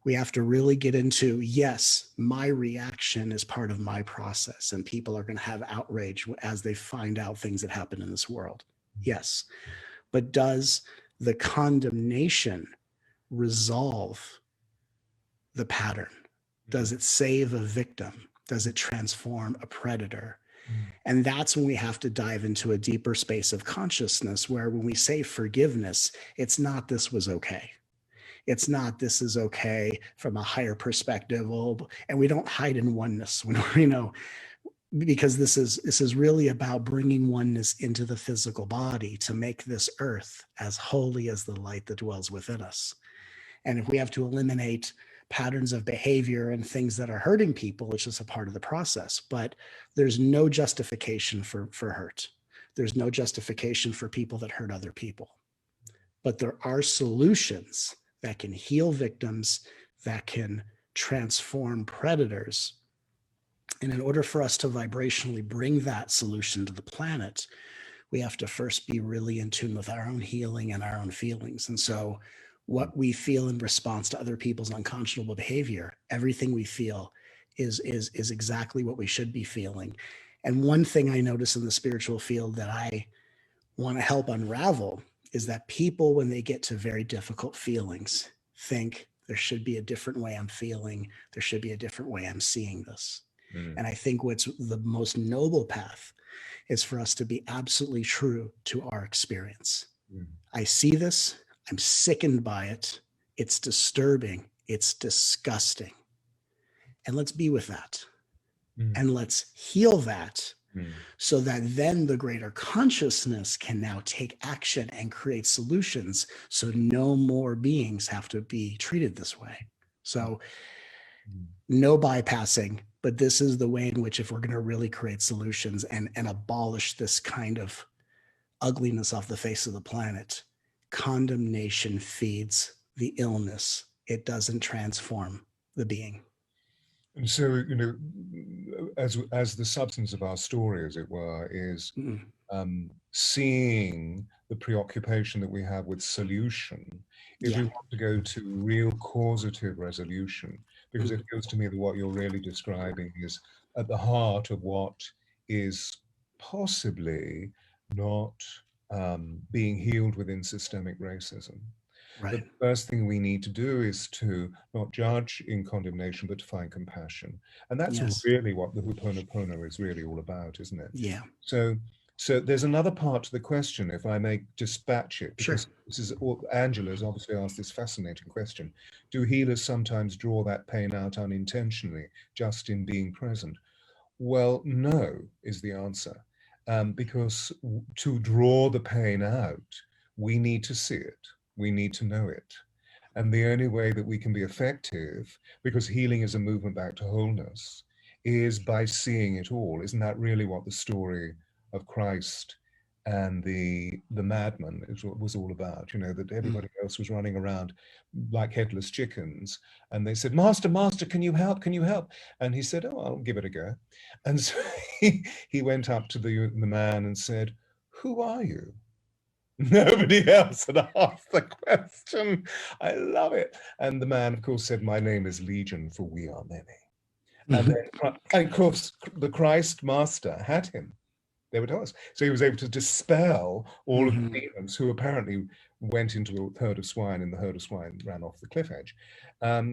B: we have to really get into, yes, my reaction is part of my process, and people are going to have outrage as they find out things that happen in this world. Yes. But does the condemnation resolve the pattern? Does it save a victim? Does it transform a predator? And that's when we have to dive into a deeper space of consciousness, where when we say forgiveness, it's not this was okay. It's not, this is okay from a higher perspective. And we don't hide in oneness when we're, because this is really about bringing oneness into the physical body to make this earth as holy as the light that dwells within us. And if we have to eliminate patterns of behavior and things that are hurting people, it's just a part of the process. But there's no justification for hurt. There's no justification for people that hurt other people. But there are solutions that can heal victims, that can transform predators. And in order for us to vibrationally bring that solution to the planet, we have to first be really in tune with our own healing and our own feelings. And so what we feel in response to other people's unconscionable behavior, everything we feel is exactly what we should be feeling. And one thing I notice in the spiritual field that I want to help unravel is that people, when they get to very difficult feelings, think there should be a different way I'm feeling. There should be a different way I'm seeing this. And I think what's the most noble path is for us to be absolutely true to our experience. I see this. I'm sickened by it. It's disturbing. It's disgusting. And let's be with that. And let's heal that so that then the greater consciousness can now take action and create solutions so no more beings have to be treated this way. So no bypassing, but this is the way in which, if we're going to really create solutions and abolish this kind of ugliness off the face of the planet, condemnation feeds the illness. It doesn't transform the being.
A: And so, as the substance of our story, as it were, is seeing the preoccupation that we have with solution, if we want to go to real causative resolution, because it feels to me that what you're really describing is at the heart of what is possibly not being healed within systemic racism.
B: Right.
A: The first thing we need to do is to not judge in condemnation, but to find compassion. And that's really what the Ho'oponopono is really all about, isn't it?
B: Yeah.
A: So there's another part to the question, if I may dispatch it, because this is Angela's obviously asked this fascinating question. Do healers sometimes draw that pain out unintentionally, just in being present? Well, no, is the answer. Because to draw the pain out, we need to see it. We need to know it. And the only way that we can be effective, because healing is a movement back to wholeness, is by seeing it all. Isn't that really what the story of Christ and the madman was all about? That everybody else was running around like headless chickens. And they said, Master, Master, can you help? Can you help? And he said, oh, I'll give it a go. And so he went up to the man and said, who are you? Nobody else had asked the question. I love it. And the man, of course, said, my name is Legion, for we are many. And of course, the Christ Master had him. They were us. So he was able to dispel all of the demons who apparently went into a herd of swine, and the herd of swine ran off the cliff edge.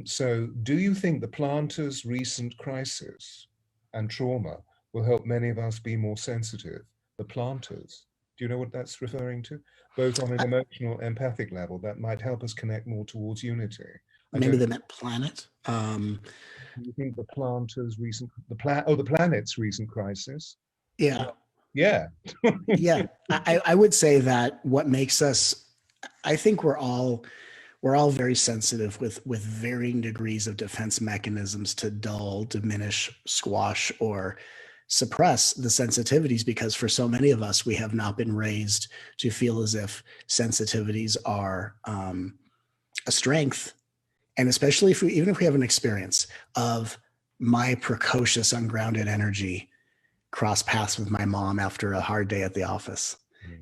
A: So do you think the planters' recent crisis and trauma will help many of us be more sensitive? The planters. Do you know what that's referring to? Both on an emotional, empathic level, that might help us connect more towards unity.
B: Maybe they meant planet.
A: Do you think the planters' the planet's recent crisis?
B: Yeah.
A: Yeah.
B: Yeah. I would say that what makes us, I think we're all very sensitive with varying degrees of defense mechanisms to dull, diminish, squash, or suppress the sensitivities, because for so many of us, we have not been raised to feel as if sensitivities are a strength. And especially even if we have an experience of my precocious, ungrounded energy cross paths with my mom after a hard day at the office,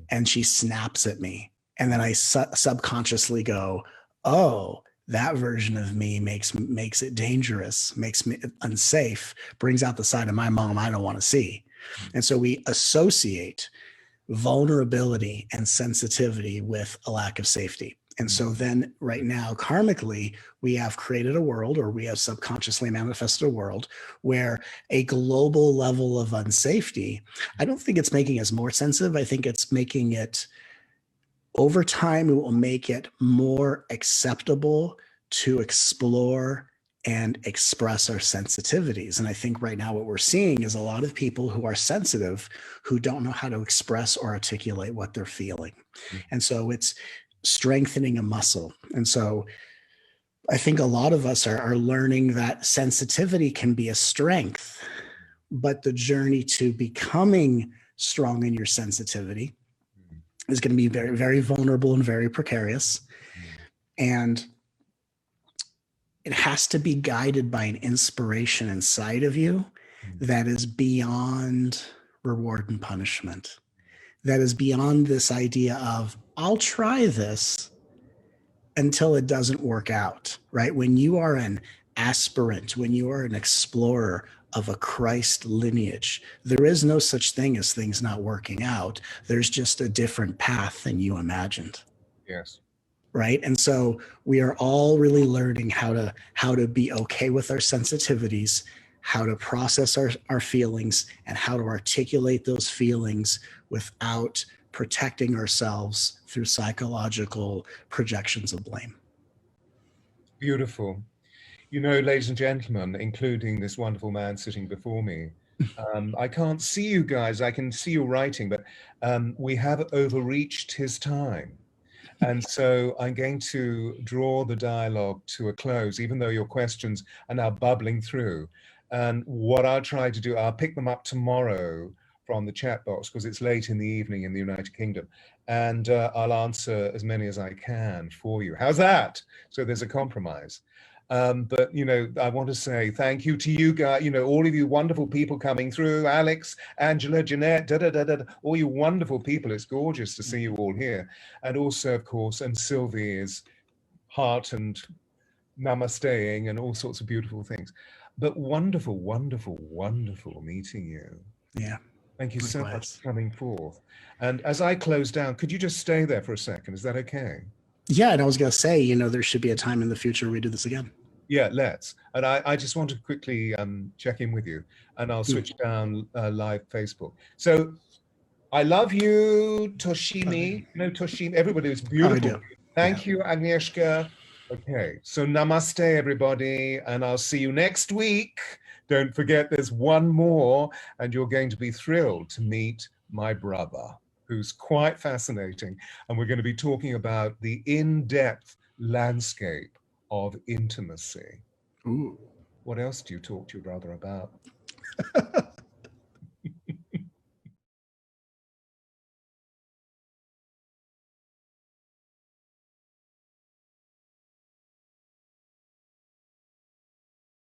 B: and she snaps at me, and then I subconsciously go, oh, that version of me makes it dangerous, makes me unsafe, brings out the side of my mom I don't want to see. And so we associate vulnerability and sensitivity with a lack of safety. And so then right now, karmically, we have created a world, or we have subconsciously manifested a world where a global level of unsafety, I don't think it's making us more sensitive. I think it's making it over time, it will make it more acceptable to explore and express our sensitivities. And I think right now what we're seeing is a lot of people who are sensitive who don't know how to express or articulate what they're feeling. And so it's strengthening a muscle. And so I think a lot of us are learning that sensitivity can be a strength, but the journey to becoming strong in your sensitivity is going to be very, very vulnerable and very precarious. And it has to be guided by an inspiration inside of you that is beyond reward and punishment, that is beyond this idea of, I'll try this until it doesn't work out, right? When you are an aspirant, when you are an explorer of a Christ lineage, there is no such thing as things not working out. There's just a different path than you imagined.
A: Yes.
B: Right. And so we are all really learning how to be okay with our sensitivities, how to process our feelings, and how to articulate those feelings without protecting ourselves through psychological projections of blame.
A: Beautiful. You know, ladies and gentlemen, including this wonderful man sitting before me, I can't see you guys. I can see you writing, but we have overreached his time. And so I'm going to draw the dialogue to a close, even though your questions are now bubbling through. And what I'll try to do, I'll pick them up tomorrow from the chat box because it's late in the evening in the United Kingdom. And I'll answer as many as I can for you. How's that? So there's a compromise. But, you know, I want to say thank you to you guys, you know, all of you wonderful people coming through, Alex, Angela, Jeanette, all you wonderful people. It's gorgeous to see you all here. And also, of course, and Sylvie's heart and namasteing and all sorts of beautiful things. But wonderful, wonderful, wonderful meeting you.
B: Yeah.
A: Thank you so much for coming forth. And as I close down, could you just stay there for a second? Is that okay?
B: Yeah, and I was going to say, you know, there should be a time in the future we do this again.
A: Yeah, let's. And I just want to quickly check in with you, and I'll switch down live Facebook. So I love you, Toshimi. No, Toshimi. Everybody was beautiful. Thank you, Agnieszka. Okay, so namaste, everybody, and I'll see you next week. Don't forget, there's one more, and you're going to be thrilled to meet my brother, who's quite fascinating. And we're going to be talking about the in-depth landscape of intimacy.
B: Ooh.
A: What else do you talk to your brother about?